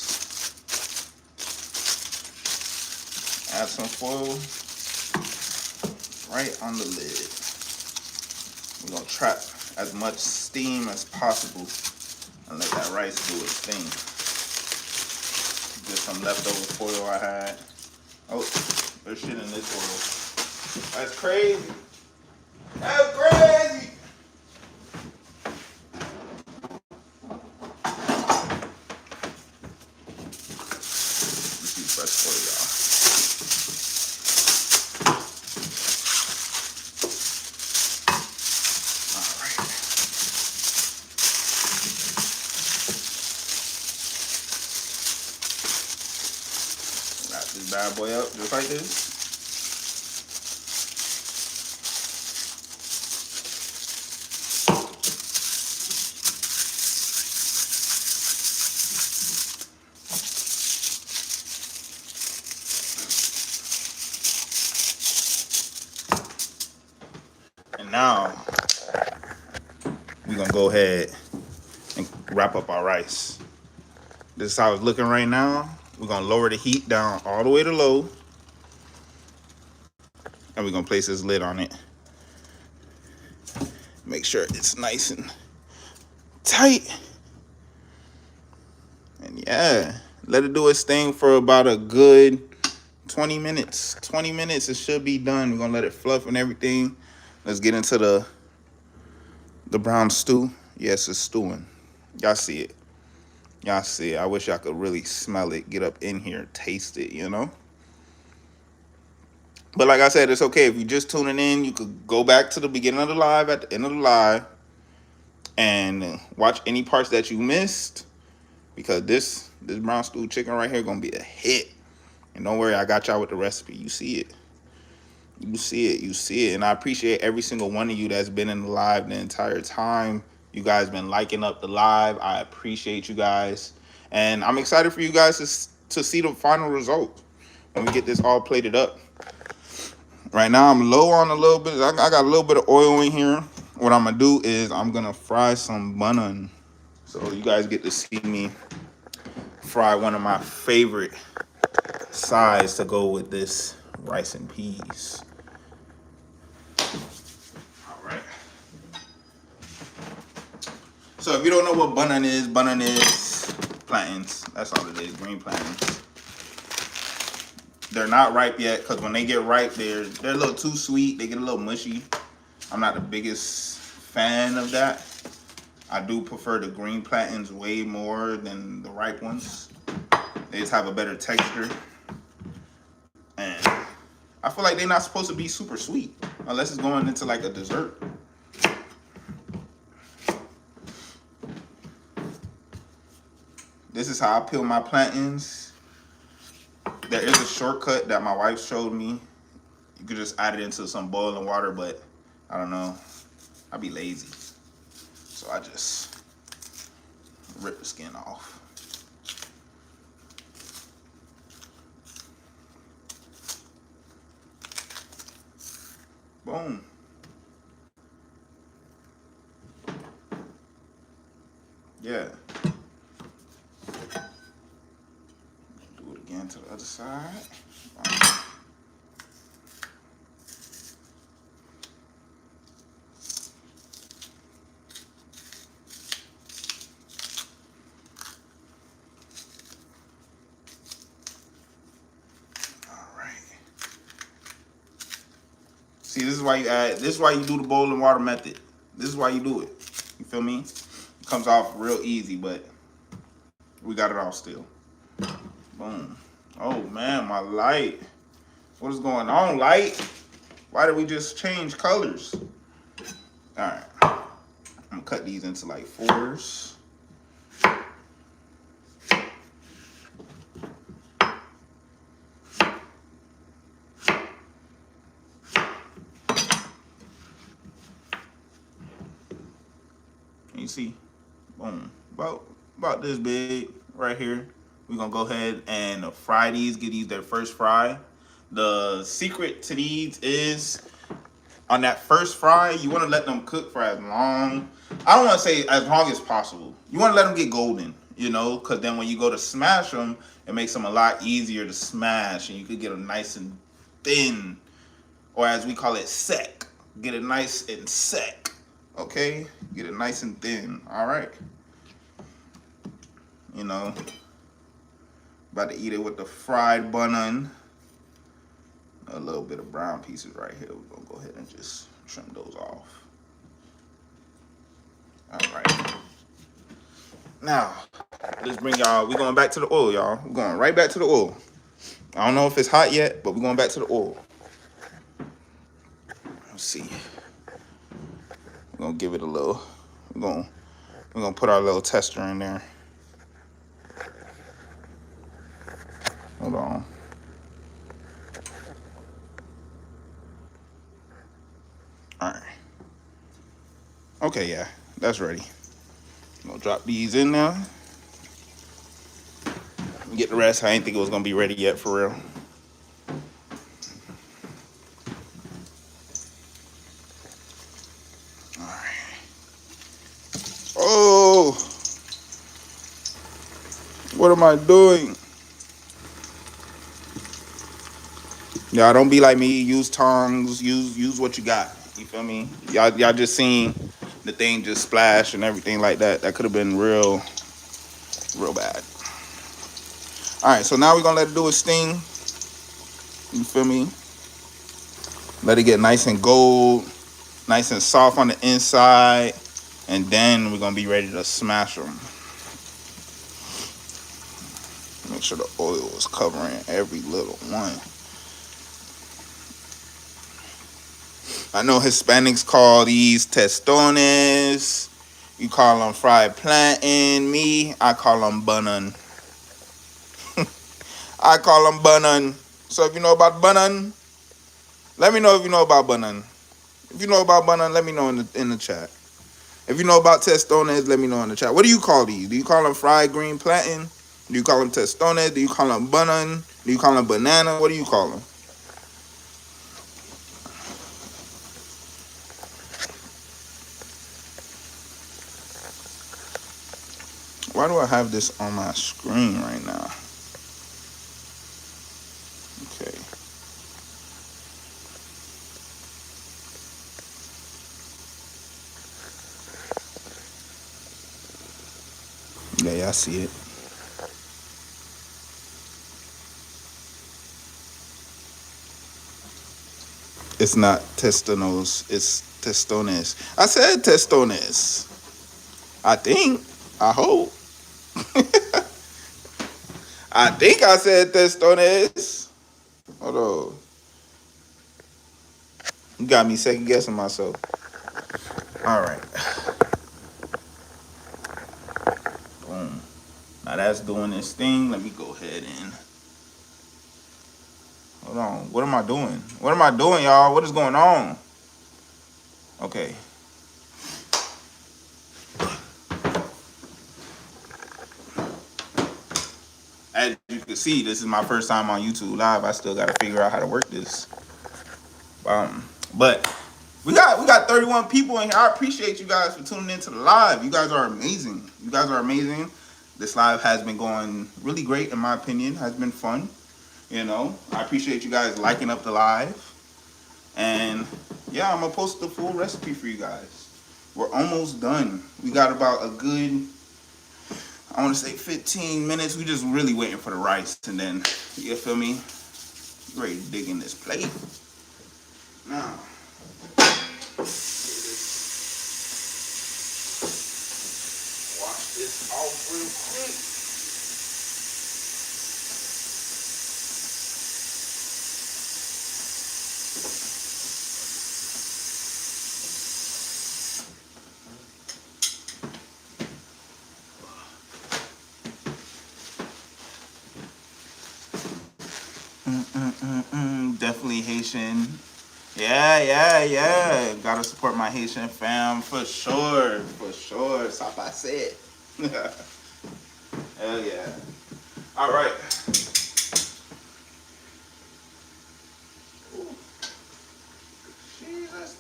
Add some foil right on the lid. We're gonna trap as much steam as possible and let that rice do its thing. Just some leftover foil I had. Oh, there's shit in this foil. That's crazy. That's crazy. Let's use fresh foil, y'all. All right. Wrap this bad boy up just like this. And now we're gonna go ahead and wrap up our rice. This is how it's looking right now. We're gonna lower the heat down all the way to low. And we're gonna place this lid on it. Make sure it's nice and tight. And yeah, let it do its thing for about a good 20 minutes. 20 minutes, it should be done. We're gonna let it fluff and everything. Let's get into the brown stew. Yes, it's stewing. Y'all see it. Y'all see it. I wish I could really smell it, get up in here, taste it, you know? But like I said, it's okay. If you're just tuning in, you could go back to the beginning of the live, at the end of the live, and watch any parts that you missed, because this brown stew chicken right here gonna be a hit. And don't worry, I got y'all with the recipe. You see it. You see it. You see it. And I appreciate every single one of you that's been in the live the entire time. You guys been liking up the live. I appreciate you guys. And I'm excited for you guys to see the final result when we get this all plated up. Right now, I'm low on a little bit. I got a little bit of oil in here. What I'm going to do is I'm going to fry some bun. So you guys get to see me fry one of my favorite sides to go with this rice and peas. All right. So if you don't know what bun is plantains. That's all it is, green plantains. They're not ripe yet, because when they get ripe, they're a little too sweet. They get a little mushy. I'm not the biggest fan of that. I do prefer the green plantains way more than the ripe ones. They just have a better texture. And I feel like they're not supposed to be super sweet unless it's going into like a dessert. This is how I peel my plantains. There is a shortcut that my wife showed me. You could just add it into some boiling water, but I don't know. I'd be lazy. So I just rip the skin off. Boom. Yeah. Do it again to the other side. See, this is why you add. This is why you do the boiling water method. This is why you do it. You feel me? It comes off real easy, but we got it all still. Boom. Oh man, my light. What is going on, light? Why did we just change colors? All right. I'm gonna cut these into like 4s. You see, boom, about this big right here. We're gonna go ahead and fry these, give these their first fry. The secret to these is on that first fry, you wanna let them cook for as long, I don't wanna say as long as possible. You wanna let them get golden, you know, cause then when you go to smash them, it makes them a lot easier to smash, and you could get them nice and thin, or as we call it, sec. Get it nice and sec. Okay, get it nice and thin. All right. You know, about to eat it with the fried bun. A little bit of brown pieces right here. We're gonna go ahead and just trim those off. All right. Now, let's bring y'all. We're going back to the oil, y'all. We're going right back to the oil. I don't know if it's hot yet, but we're going back to the oil. Let's see. We're gonna give it a little. We're gonna put our little tester in there. Hold on. All right. Okay, yeah, that's ready. I'm gonna drop these in there. Get the rest. I didn't think it was gonna be ready yet for real. All right. Oh, what am I doing? Y'all don't be like me. Use tongs. Use what you got. You feel me? Y'all just seen the thing just splash and everything like that. That could have been real bad. All right, so now we're gonna let it do its sting. You feel me? Let it get nice and gold, nice and soft on the inside, and then we're gonna be ready to smash them. Make sure the oil is covering every little one. I know Hispanics call these tostones. You call them fried plantain. Me, I call them bun. I call them bun. So if you know about bun, let me know if you know about bun. If you know about bun, let me know in the chat. If you know about tostones, let me know in the chat. What do you call these? Do you call them fried green plantain? Do you call them tostones? Do you call them bun? Do you call them banana? What do you call them? Why do I have this on my screen right now? Okay. Yeah, I see it. It's not testones, it's testones. I said testones. I think. I hope. I think I said testones. Hold on. You got me second guessing myself. All right. Boom. Now that's doing this thing. Let me go ahead and. Hold on. What am I doing? What am I doing, y'all? What is going on? Okay. As you can see, this is my first time on YouTube Live. I still got to figure out how to work this. But we got 31 people in here. I appreciate you guys for tuning into the live. You guys are amazing. You guys are amazing. This live has been going really great, in my opinion. Has been fun. You know, I appreciate you guys liking up the live. And yeah, I'm gonna post the full recipe for you guys. We're almost done. We got about a good, I want to say 15 minutes. We just really waiting for the rice, and then, you feel me? Ready to dig in this plate. Now, wash this off real quick. Definitely Haitian. Yeah. Gotta support my Haitian fam for sure. Sapa said. Hell yeah. All right. Ooh. Jesus.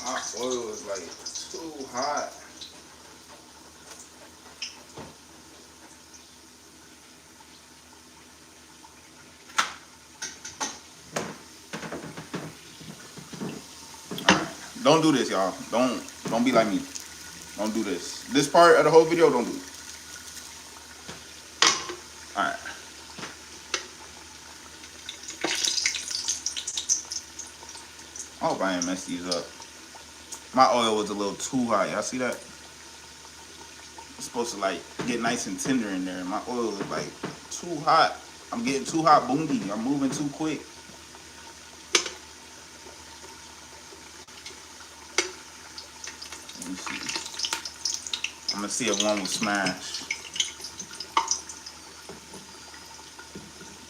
My oil is like too hot. Don't do this, y'all. Don't be like me. Don't do this. This part of the whole video, don't do it. All right. I hope I ain't messed these up. My oil was a little too hot. Y'all see that? It's supposed to like get nice and tender in there. My oil is like too hot. I'm getting too hot, boongy. I'm moving too quick. Let me see. I'm gonna see if one will smash.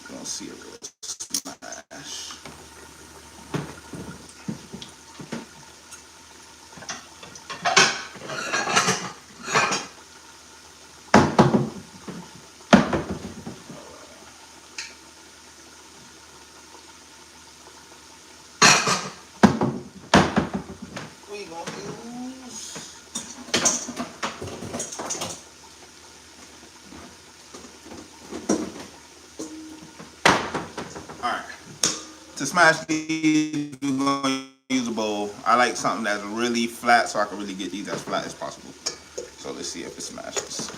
We're gonna see if it will smash. We gonna use. Alright. To smash these, we're gonna use a bowl. I like something that's really flat so I can really get these as flat as possible. So let's see if it smashes.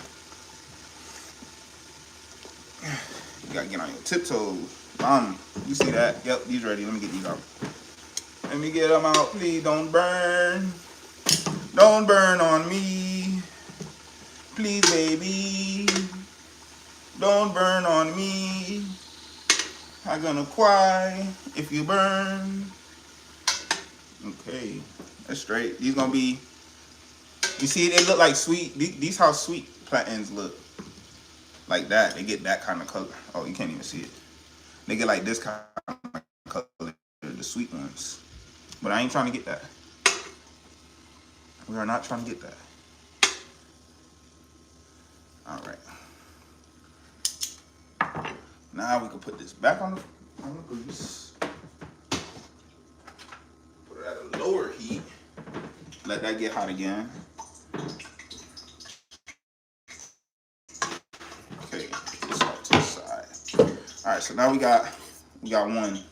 You gotta get on your tiptoes. You see that? Yep, these ready. Let me get these out. Let me get them out. Please don't burn. Don't burn on me. Please, baby. Don't burn on me. I'm gonna cry if you burn. Okay, that's straight. These gonna be, you see, they look like sweet. These how sweet plantains look. Like that. They get that kind of color. Oh, you can't even see it. They get like this kind of color, the sweet ones. But I ain't trying to get that. We are not trying to get that. All right. Now we can put this back on the grease. Put it at a lower heat. Let that get hot again. Okay, put this off to the side. All right, so now we got one.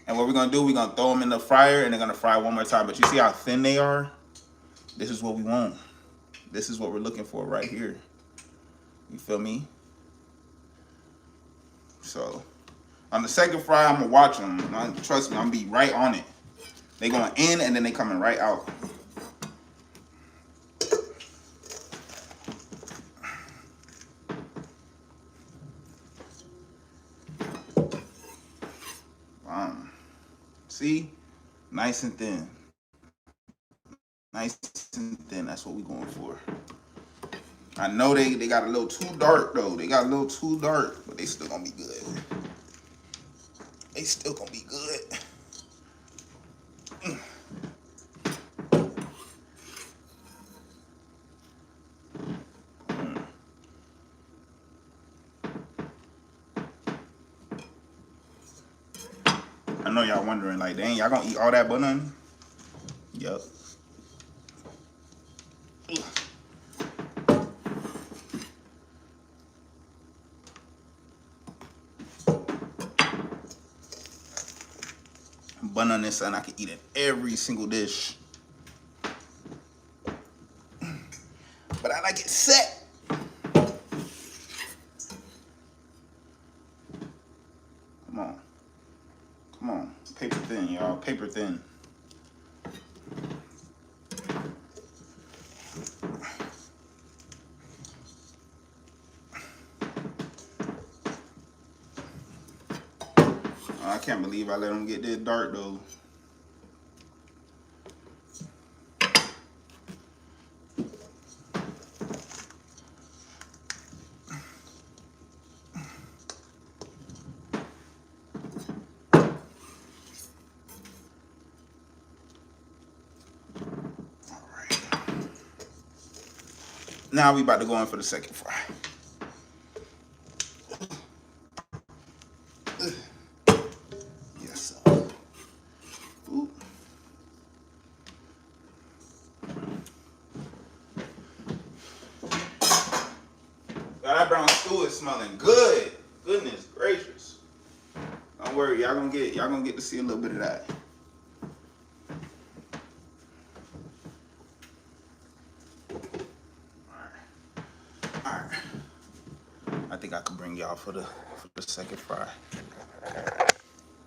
And what we're gonna do, we're gonna throw them in the fryer and they're gonna fry one more time. But you see how thin they are? This is what we want. This is what we're looking for right here. You feel me? So on the second fry, I'm gonna watch them. Trust me, I'm gonna be right on it. They going in and then they coming right out. See? Nice and thin. Nice and thin. That's what we're going for. I know they got a little too dark though. They got a little too dark, but they still gonna be good. They still gonna be good. I know y'all wondering, like, dang, y'all gonna eat all that banana? Yup. Bun on this and I can eat it every single dish. But I like it set. Come on. Come on. Paper thin, y'all. Paper thin. I can't believe I let them get this dark though. Now we about to go in for the second fry. Yes, sir. Ooh. That brown stew is smelling good. Goodness gracious. Don't worry, y'all gonna get to see a little bit of that. think I could bring y'all for the second fry.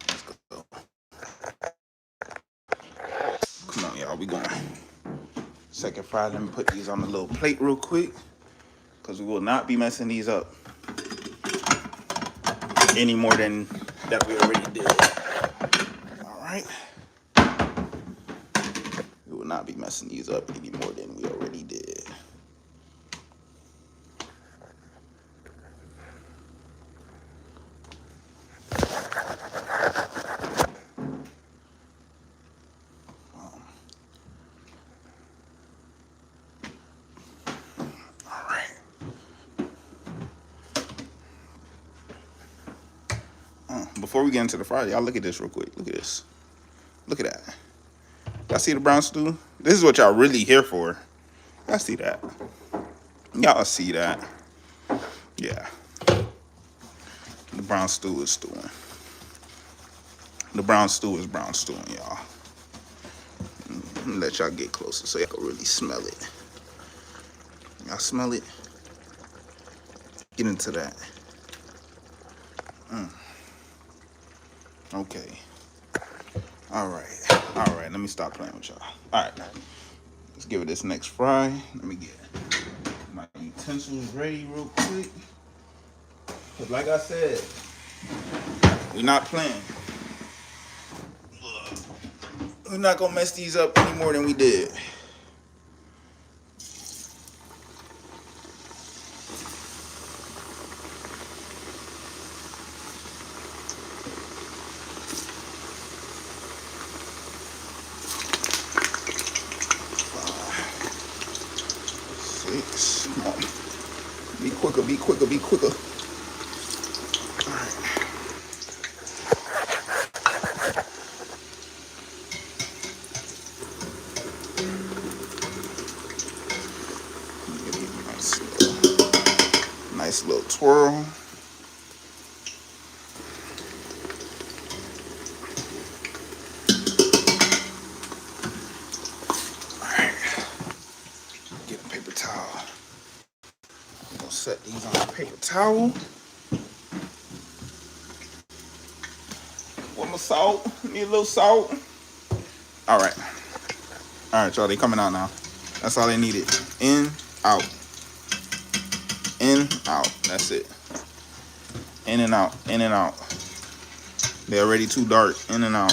Let's go. Come on, y'all. We going. Second fry. Let me put these on the little plate real quick, because we will not be messing these up any more than that we already did. All right. We will not be messing these up any more than we already did. Before we get into the fry, y'all look at this real quick. Look at this. Look at that. Y'all see the brown stew? This is what y'all really here for. Y'all see that? Y'all see that? Yeah. The brown stew is stewing. The brown stew is brown stewing, y'all. Let y'all get closer so y'all can really smell it. Y'all smell it? Get into that. Okay. All right. Let me stop playing with y'all. All right. Let's give it this next fry. Let me get my utensils ready real quick. Because like I said, we're not playing. We're not going to mess these up any more than we did. Come on. Be quicker, be quicker, be quicker. All right. Give me a nice little twirl. Set these on a paper towel. One more salt. Need a little salt. All right, y'all. They coming out now. That's all they needed. In, out. In, out. That's it. In and out. In and out. They're already too dark. In and out.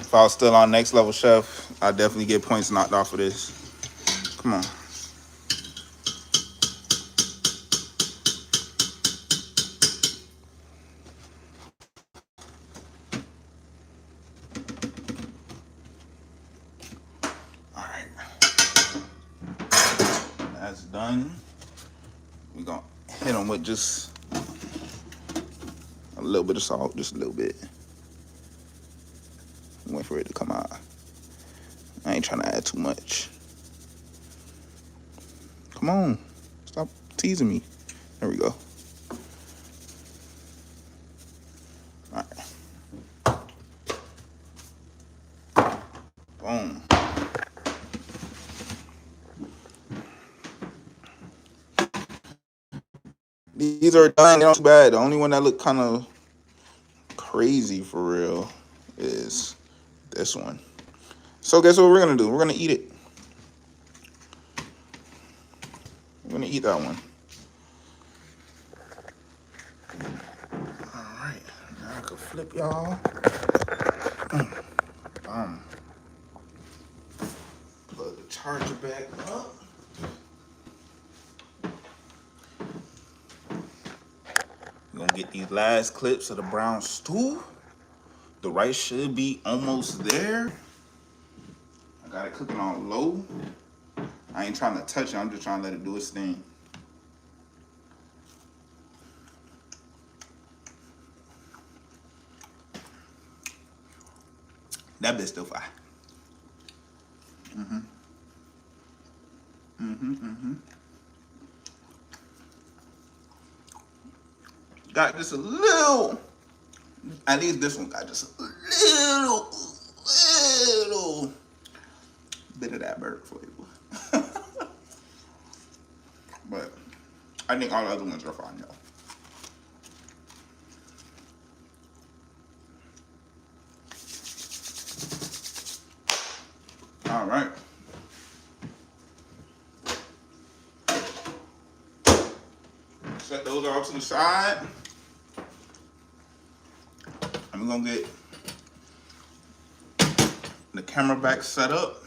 If I was still on Next Level Chef, I'd definitely get points knocked off of this. Come on. All right. That's done. We're going to hit them with just a little bit of salt, just a little bit. Wait for it to come out. I ain't trying to add too much. Come on. Stop teasing me. There we go. All right. Boom. These are done. They're not too bad. The only one that looked kind of crazy for real is this one. So guess what we're going to do? We're going to eat it. We're going to eat that one. All right. Now I can flip y'all. Plug the charger back up. We're going to get these last clips of the brown stew. The rice should be almost there. I got it cooking on low. I ain't trying to touch it. I'm just trying to let it do its thing. That bit's still fire. Got just a little, at least this one got just a little bit of that bird flavor. I think all the other ones are fine though. All right. Set those all to the side. I'm gonna get the camera back set up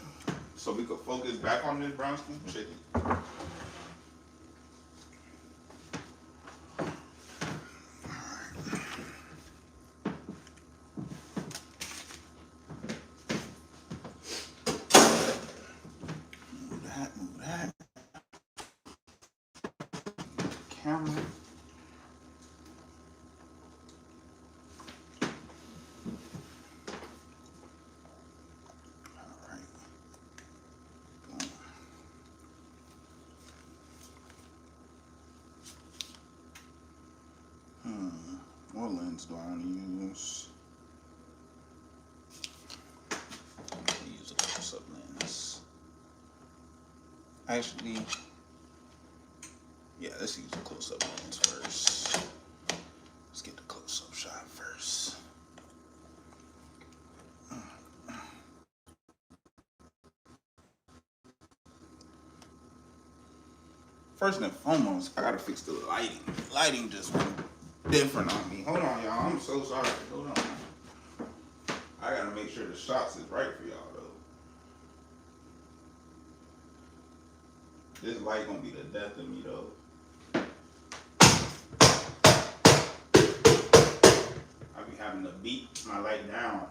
so we can focus back on this brown stew chicken. Move that. Camera. What lens do I want to use? Use a close-up lens. Actually, yeah, let's use a close-up lens first. Let's get the close-up shot first. First and foremost, I gotta fix the lighting. Lighting just went different on me. Hold on, y'all. I'm so sorry. Hold on. I gotta make sure the shots is right for y'all, though. This light gonna be the death of me, though. I be having to beat my light down.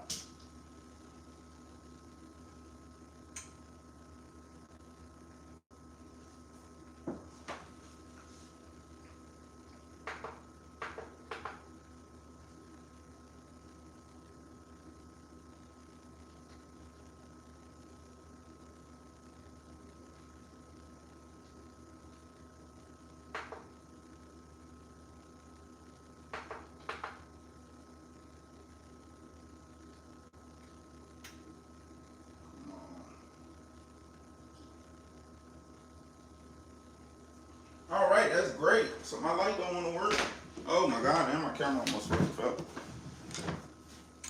All right, that's great. So my light don't want to work. Oh my God, and my camera almost fell.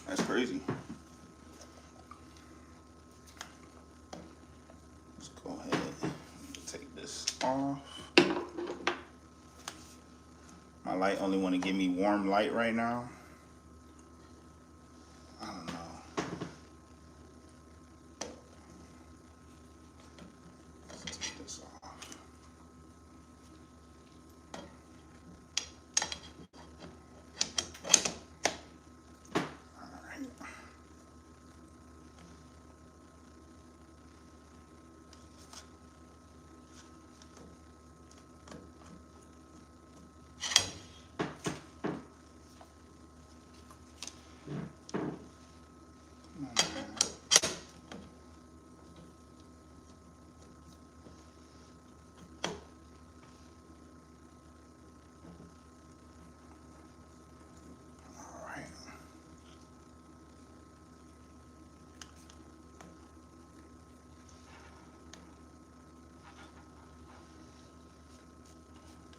That's crazy. Let's go ahead and take this off. My light only want to give me warm light right now. I don't know. Let's take this off.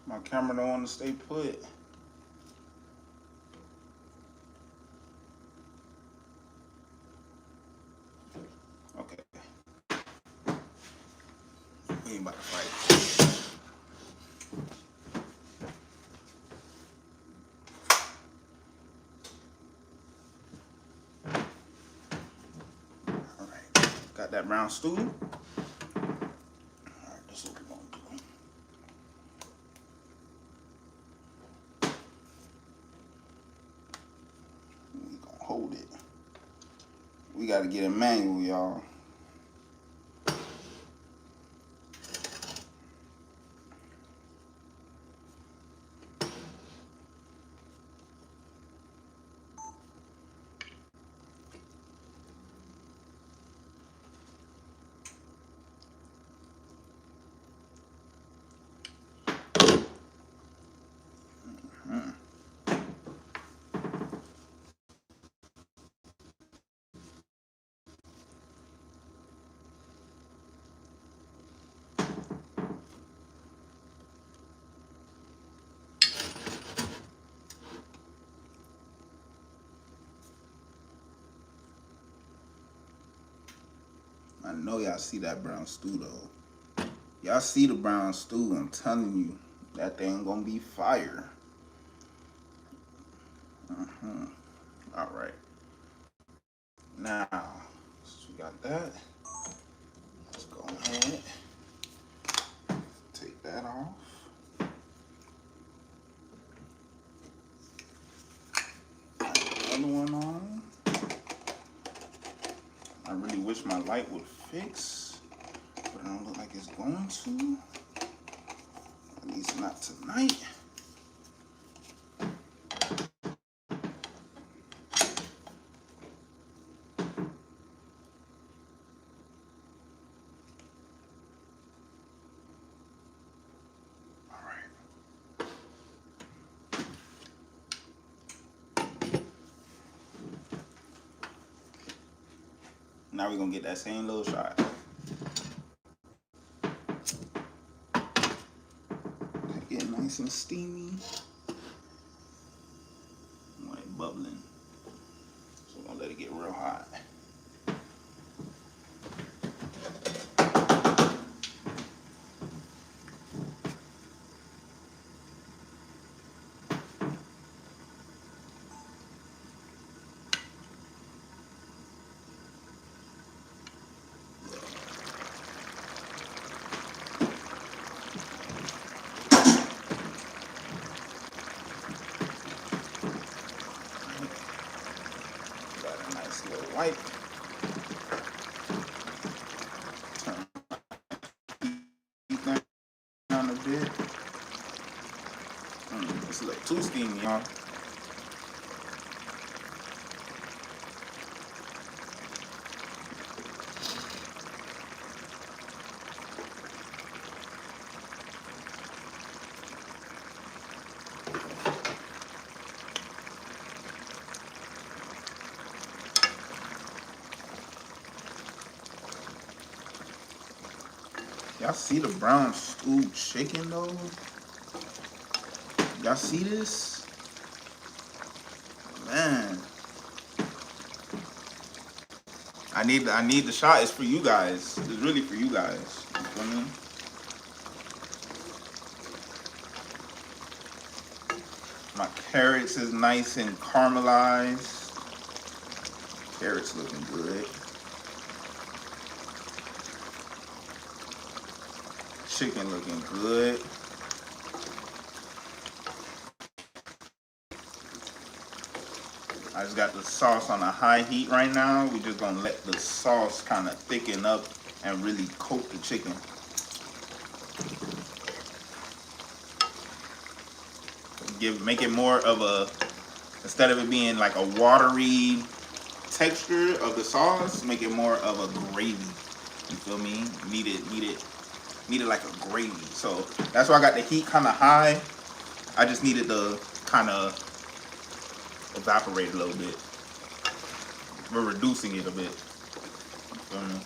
My camera don't want to stay put. Okay. We ain't about to fight. All right. Got that brown stew. All right, this is what we're going to do. We're going to hold it. We got to get it manual, y'all. know y'all see that brown stew though. Y'all see the brown stew, I'm telling you. That thing gonna be fire. All right. Now, since we got that, let's go ahead, take that off. Another one on. I really wish my light would fix, but it don't look like it's going to. At least not tonight. Now we're gonna get that same little shot. Get nice and steamy. I want it bubbling. So we're gonna let it get real hot. Got a nice little wipe. Turn it down a bit. It's a little too steamy, y'all. Y'all see the brown stew chicken though? Y'all see this? Man. I need the shot. It's for you guys. It's really for you guys. You feel me? My carrots is nice and caramelized. Carrots looking good. Chicken looking good. I just got the sauce on a high heat right now. We're just gonna let the sauce kind of thicken up and really coat the chicken. Make it more of a, instead of it being like a watery texture of the sauce, make it more of a gravy. You feel me? Need it like a gravy. So that's why I got the heat kind of high. I just needed to kind of evaporate a little bit. We're reducing it a bit. You feel me?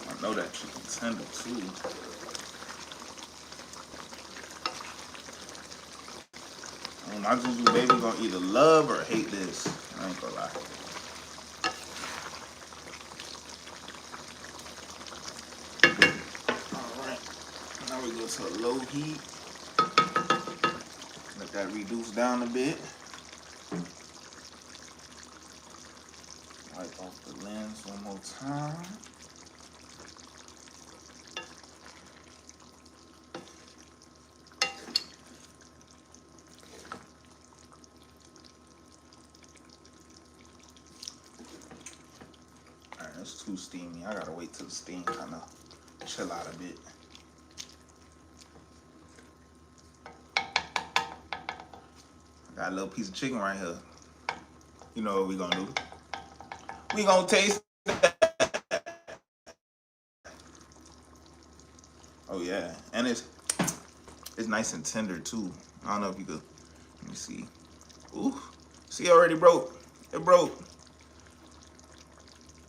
I know that chicken tender too. Oh, my Zuzu baby gonna either love or hate this. I ain't gonna lie. Alright, now we go to a low heat. Let that reduce down a bit. Wipe off the lens one more time. It's too steamy. I gotta wait till the steam kind of chill out a bit. Got a little piece of chicken right here. You know what we gonna do? We gonna taste that. Oh yeah, and it's nice and tender too. I don't know if you could. Let me see. Ooh, see, it already broke. It broke.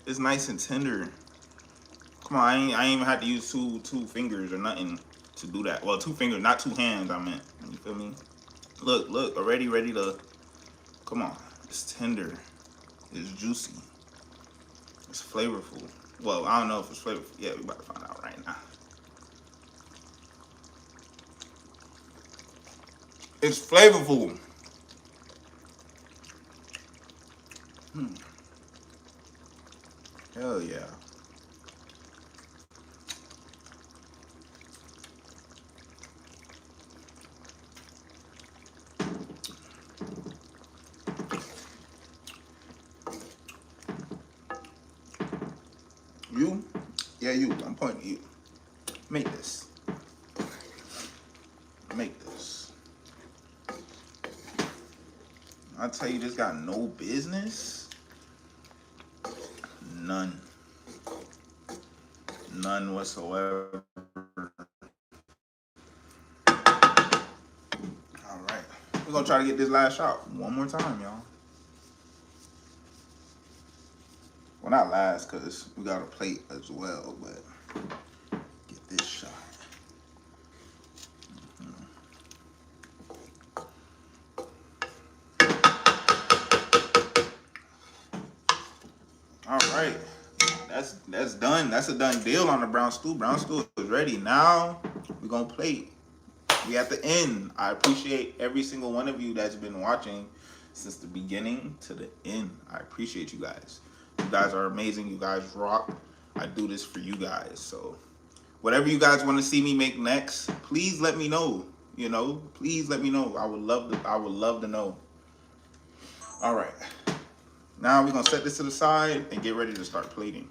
It's nice and tender. Come on, I ain't even had to use two fingers or nothing to do that. Well, 2 fingers, not 2 hands, I meant. You feel me? Look, already ready to, come on. It's tender. It's juicy. It's flavorful. Well, I don't know if it's flavorful. Yeah, we about to find out right now. It's flavorful. Hell yeah. You? Yeah, you. I'm pointing at you. Make this. Make this. I tell you, this got no business. None. None whatsoever. All right. We're going to try to get this last shot one more time, y'all. Well, not last, because we got a plate as well, but get this shot. All right. That's done. That's a done deal on the brown stew. Brown stew is ready. Now we're going to plate. We at the end. I appreciate every single one of you that's been watching since the beginning to the end. I appreciate you guys. You guys are amazing. You guys rock. I do this for you guys. So whatever you guys want to see me make next, please let me know. You know, please let me know. I would love to know. All right. Now we're gonna set this to the side and get ready to start plating.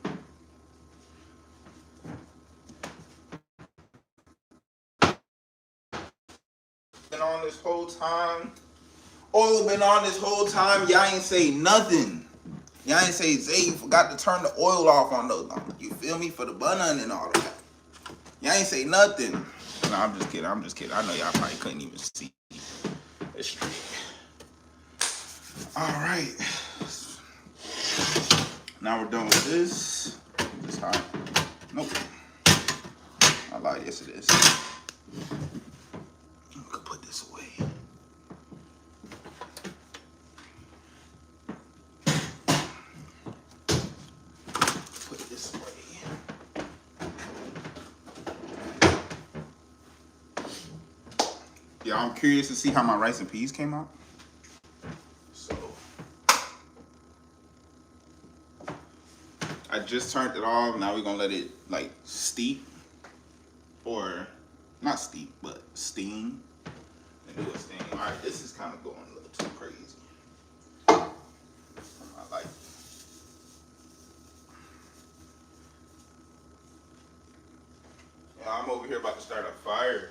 Been on this whole time. Oil been on this whole time. Y'all ain't say nothing. Y'all ain't say, Zay, you forgot to turn the oil off on those. You feel me? For the bun and all that. Y'all ain't say nothing. No, I'm just kidding. I'm just kidding. I know y'all probably couldn't even see. It's straight. All right. Now we're done with this. It's hot. Nope. I lied. Yes, it is. We could put this away. Put this away. Yeah, I'm curious to see how my rice and peas came out. So I just turned it off. Now we're gonna let it like steep, or not steep, but steam. And do its thing. All right, this is kind of going a little too crazy. I like it. Yeah, I'm over here about to start a fire.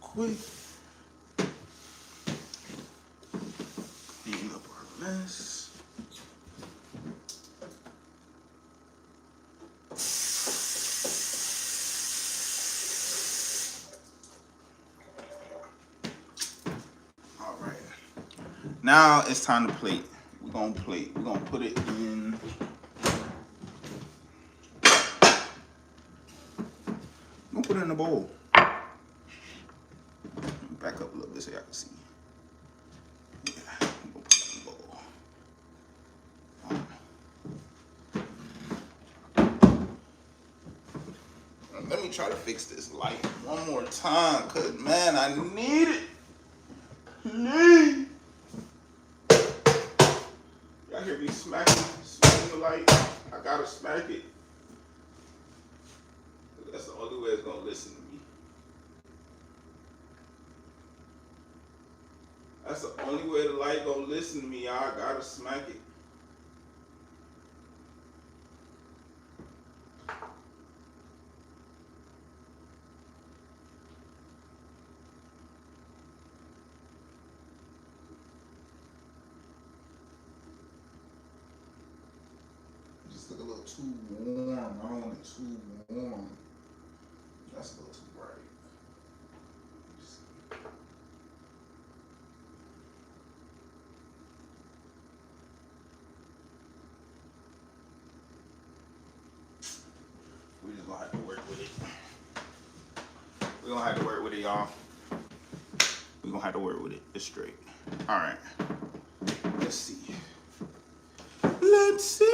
Quick. Clean up our mess. All right. Now it's time to plate. We're gonna plate. We're gonna put it in. We're gonna put it in a bowl. Back up a little bit so y'all can see. Yeah, I'm gonna put it in a bowl. Let me try to fix this light one more time, cause man, I need it. Please. Y'all hear me smacking the light? I gotta smack it. That's the only way it's gonna listen to me. That's the only way the light gonna listen to me, y'all. I gotta smack it. It's looking a little too warm. I don't want it too warm. That's a little too bright. We just gonna have to work with it. We gonna have to work with it, y'all. We gonna have to work with it. It's straight. All right. Let's see. Let's see.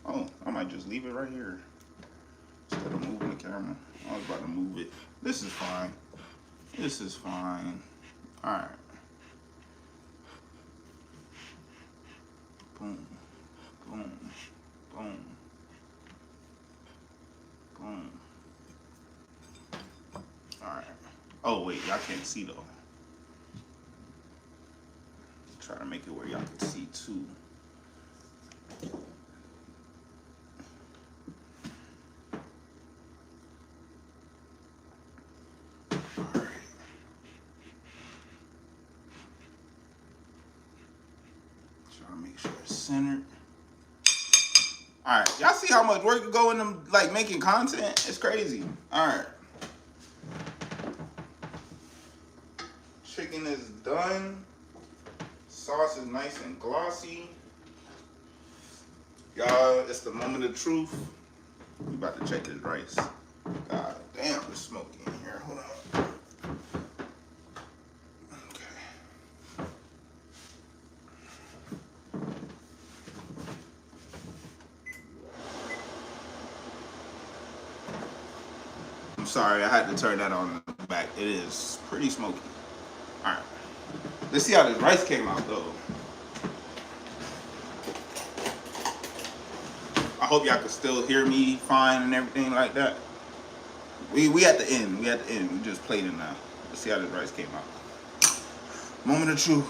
Oh, I might just leave it right here instead of moving the camera. I was about to move it. This is fine. This is fine. All right. Boom, boom, boom, boom. All right. Oh wait, y'all can't see though. Try to make it where y'all can see too. Make sure it's centered. All right, y'all see how much work could go into like making content? It's crazy. All right, chicken is done. Sauce is nice and glossy. Y'all, it's the moment of truth. We about to check this rice. God damn, it's smoky in here. Hold on. Sorry, I had to turn that on the back. It is pretty smoky. All right, let's see how this rice came out though. I hope y'all can still hear me fine and everything like that. We at the end. We at the end. We just played it now. Let's see how this rice came out. Moment of truth.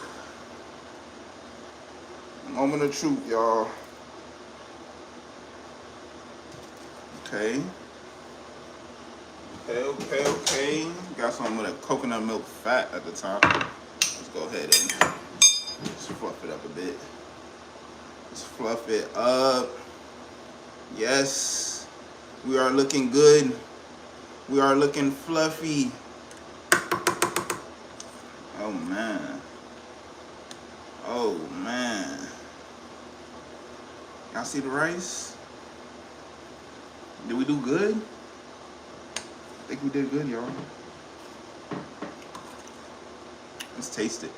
Moment of truth, y'all. Okay. Okay. Got some with a coconut milk fat at the top. Let's go ahead and just fluff it up a bit. Let's fluff it up. Yes. We are looking good. We are looking fluffy. Oh man. Oh man. Y'all see the rice? Did we do good? I think we did good, y'all. Let's taste it.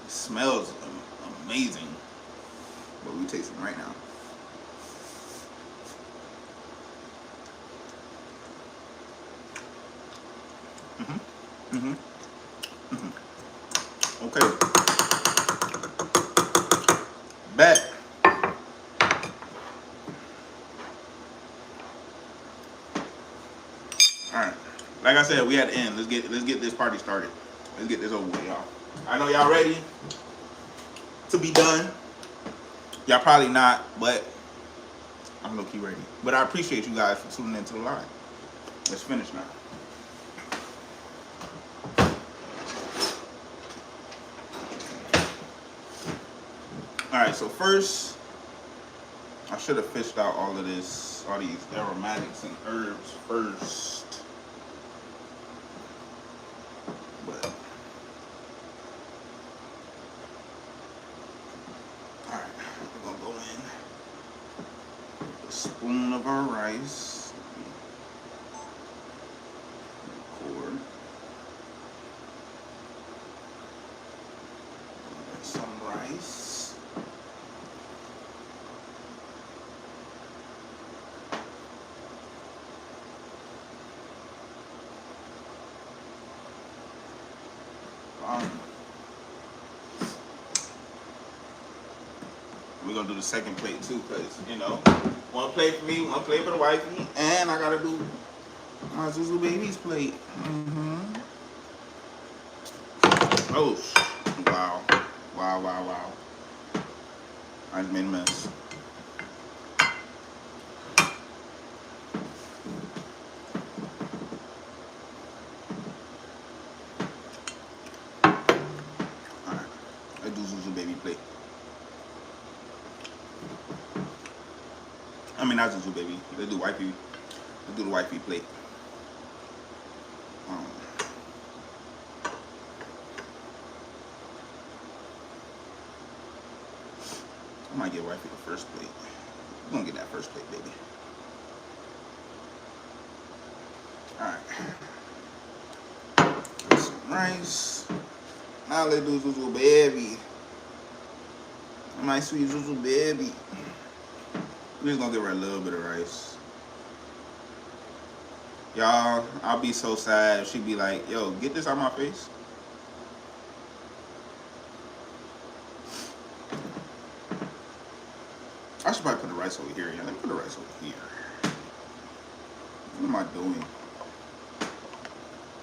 It smells amazing. But we tasting right now. Okay. Bet. Alright. Like I said, we at the end. Let's get this party started. Let's get this over with, y'all. I know y'all ready to be done. Y'all probably not, but I'm low-key ready. But I appreciate you guys for tuning into the live. Let's finish now. Alright, so first, I should have fished out all of this, all these aromatics and herbs first. But, alright, we're gonna go in with a spoon of our rice. Record. Some rice. We're gonna do the second plate too, cause you know, one plate for me, one plate for the wifey, and I gotta do my Zuzu baby's plate. Oh, wow. I just made a mess. plate. I mean, not Zuzu baby. Let's do wifey. Let's do the wifey plate. I might get wifey the first plate. We're gonna get that first plate, baby. Alright. Get some rice. Now let's do Zuzu baby. My sweet Zuzu baby. We're just gonna give her a little bit of rice. Y'all, I'll be so sad if she be like, yo, get this out my face. I should probably put the rice over here. Yeah, let me put the rice over here. What am I doing?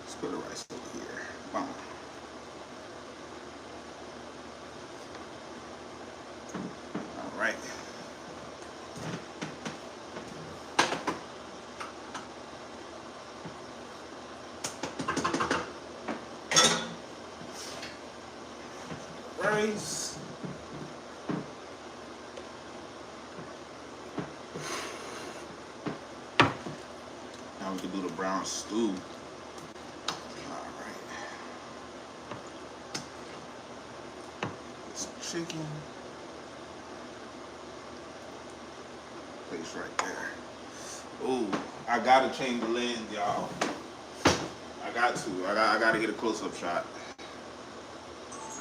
Let's put the rice over here. Boom. All right. Rice. Now we can do the brown stew. Alright. Get some chicken. Place right there. Ooh, I gotta change the lens, y'all. I got to. I gotta get a close-up shot.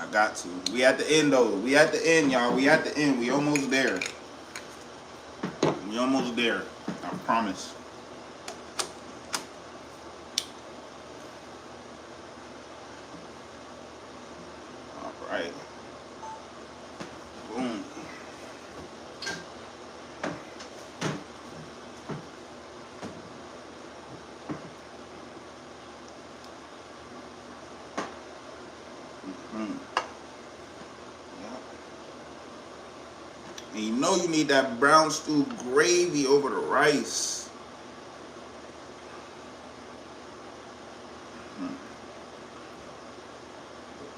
I got to. We at the end though. We at the end, y'all. We at the end. We almost there. We almost there. I promise. All right. Boom. And you know you need that brown stew gravy over the rice.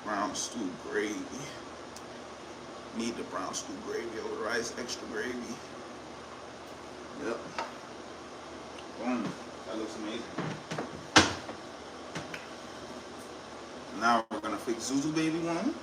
Brown stew gravy. Need the brown stew gravy over the rice, extra gravy. Yep. Boom. That looks amazing. Now we're gonna fix Zuzu baby one.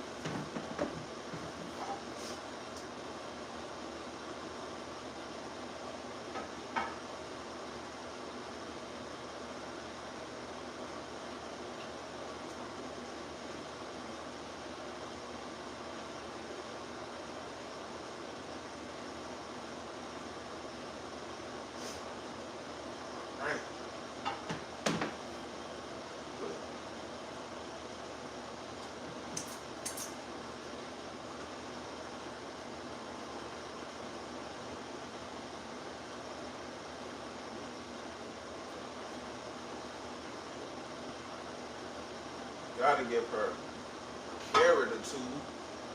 Gotta give her a carrot or two.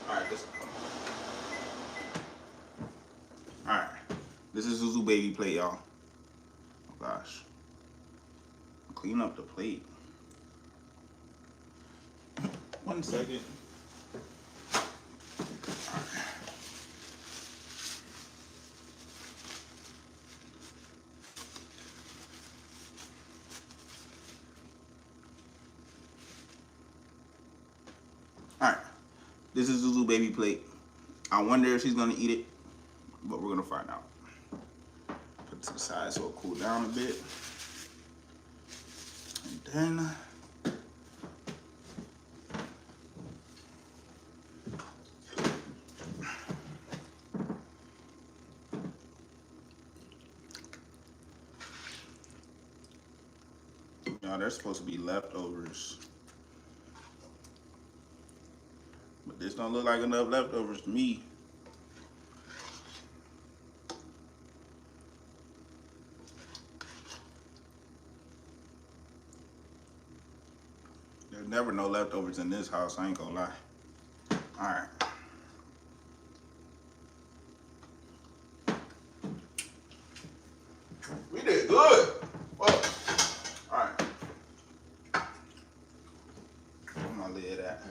Alright, Alright. This is Zuzu baby plate, y'all. Oh gosh. Clean up the plate. 1 second. Alright, this is Zuzu baby plate. I wonder if she's gonna eat it, but we're gonna find out. Put it to the side so it'll cool down a bit. And then y'all, there's supposed to be leftovers. But this don't look like enough leftovers to me. There's never no leftovers in this house, I ain't gonna lie. Alright. We did good. Whoa. Alright. Where my lid at?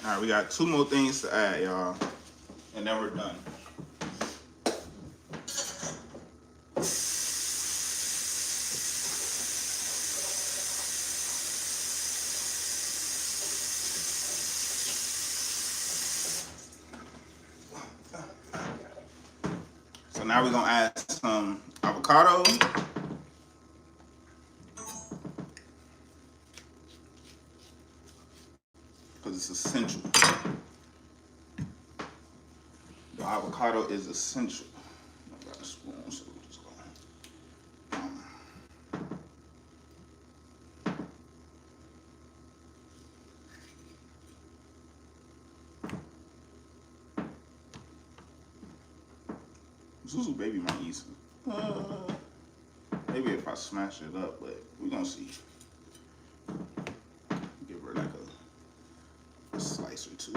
All right, we got 2 more things to add, y'all, and then we're done. So now we're gonna add some avocado. Because it's essential. The avocado is essential. I got a spoon, so we'll just go. Zuzu baby might eat some. Maybe if I smash it up, but we're gonna see. Give her like a slice or 2.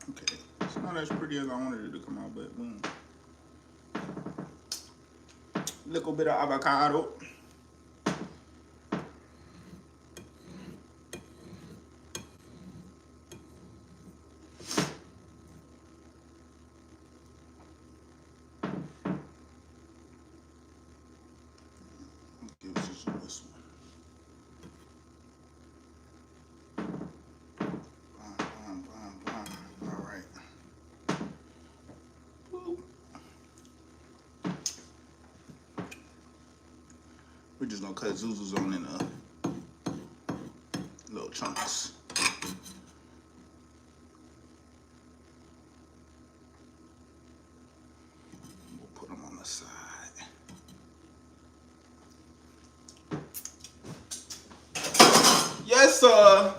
Okay, it's not as pretty as I wanted it to come out, but boom. Little bit of avocado. Give this one. All right. We're just gonna cut Zuzu's on in little chunks. We'll put them on the side. Yes, sir.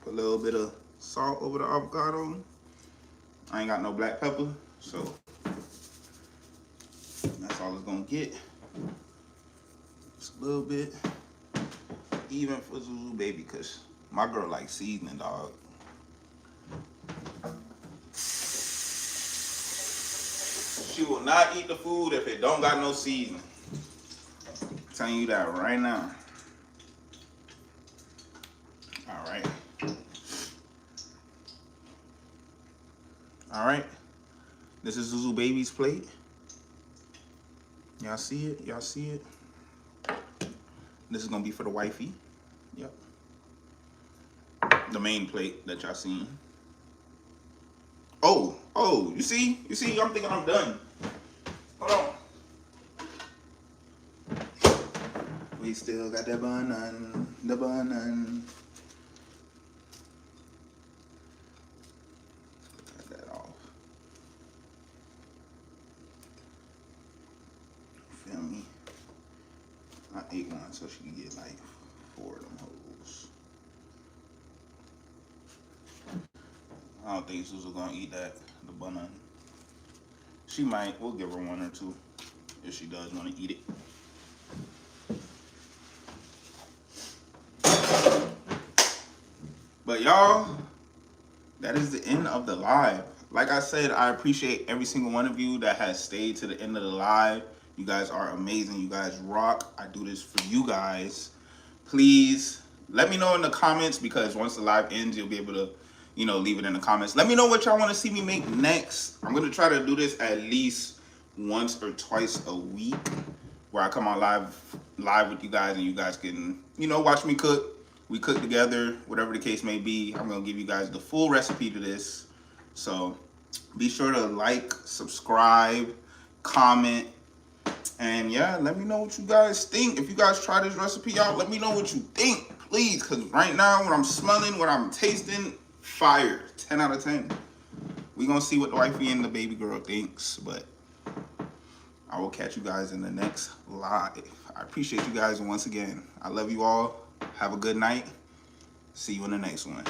Put a little bit of salt over the avocado. I ain't got no black pepper, so that's all it's gonna get. Just a little bit, even for Zuzu baby, cause my girl likes seasoning, dog. She will not eat the food if it don't got no seasoning. I'm telling you that right now. All right. All right. This is Zuzu baby's plate. Y'all see it? Y'all see it? This is gonna be for the wifey. Yep. The main plate that y'all seen. Oh, you see? I'm thinking I'm done. Hold on. We still got the bun. Cut that off. Feel me? I ate one so she can get like 4 of them hoes. I don't think Susan's gonna eat that, the banana. She might. We'll give her 1 or 2 if she does want to eat it. But y'all, that is the end of the live. Like I said, I appreciate every single one of you that has stayed to the end of the live. You guys are amazing. You guys rock. I do this for you guys. Please let me know in the comments, because once the live ends, you'll be able to, you know, leave it in the comments. Let me know what y'all want to see me make next. I'm going to try to do this at least once or twice a week, where I come on live with you guys, and you guys can, you know, watch me cook. We cook together, whatever the case may be. I'm going to give you guys the full recipe to this. So be sure to like, subscribe, comment, and yeah, let me know what you guys think. If you guys try this recipe out, let me know what you think, please. Because right now, what I'm smelling, what I'm tasting, fire. 10 out of 10. We're going to see what the wifey and the baby girl thinks. But I will catch you guys in the next live. I appreciate you guys once again. I love you all. Have a good night. See you in the next one.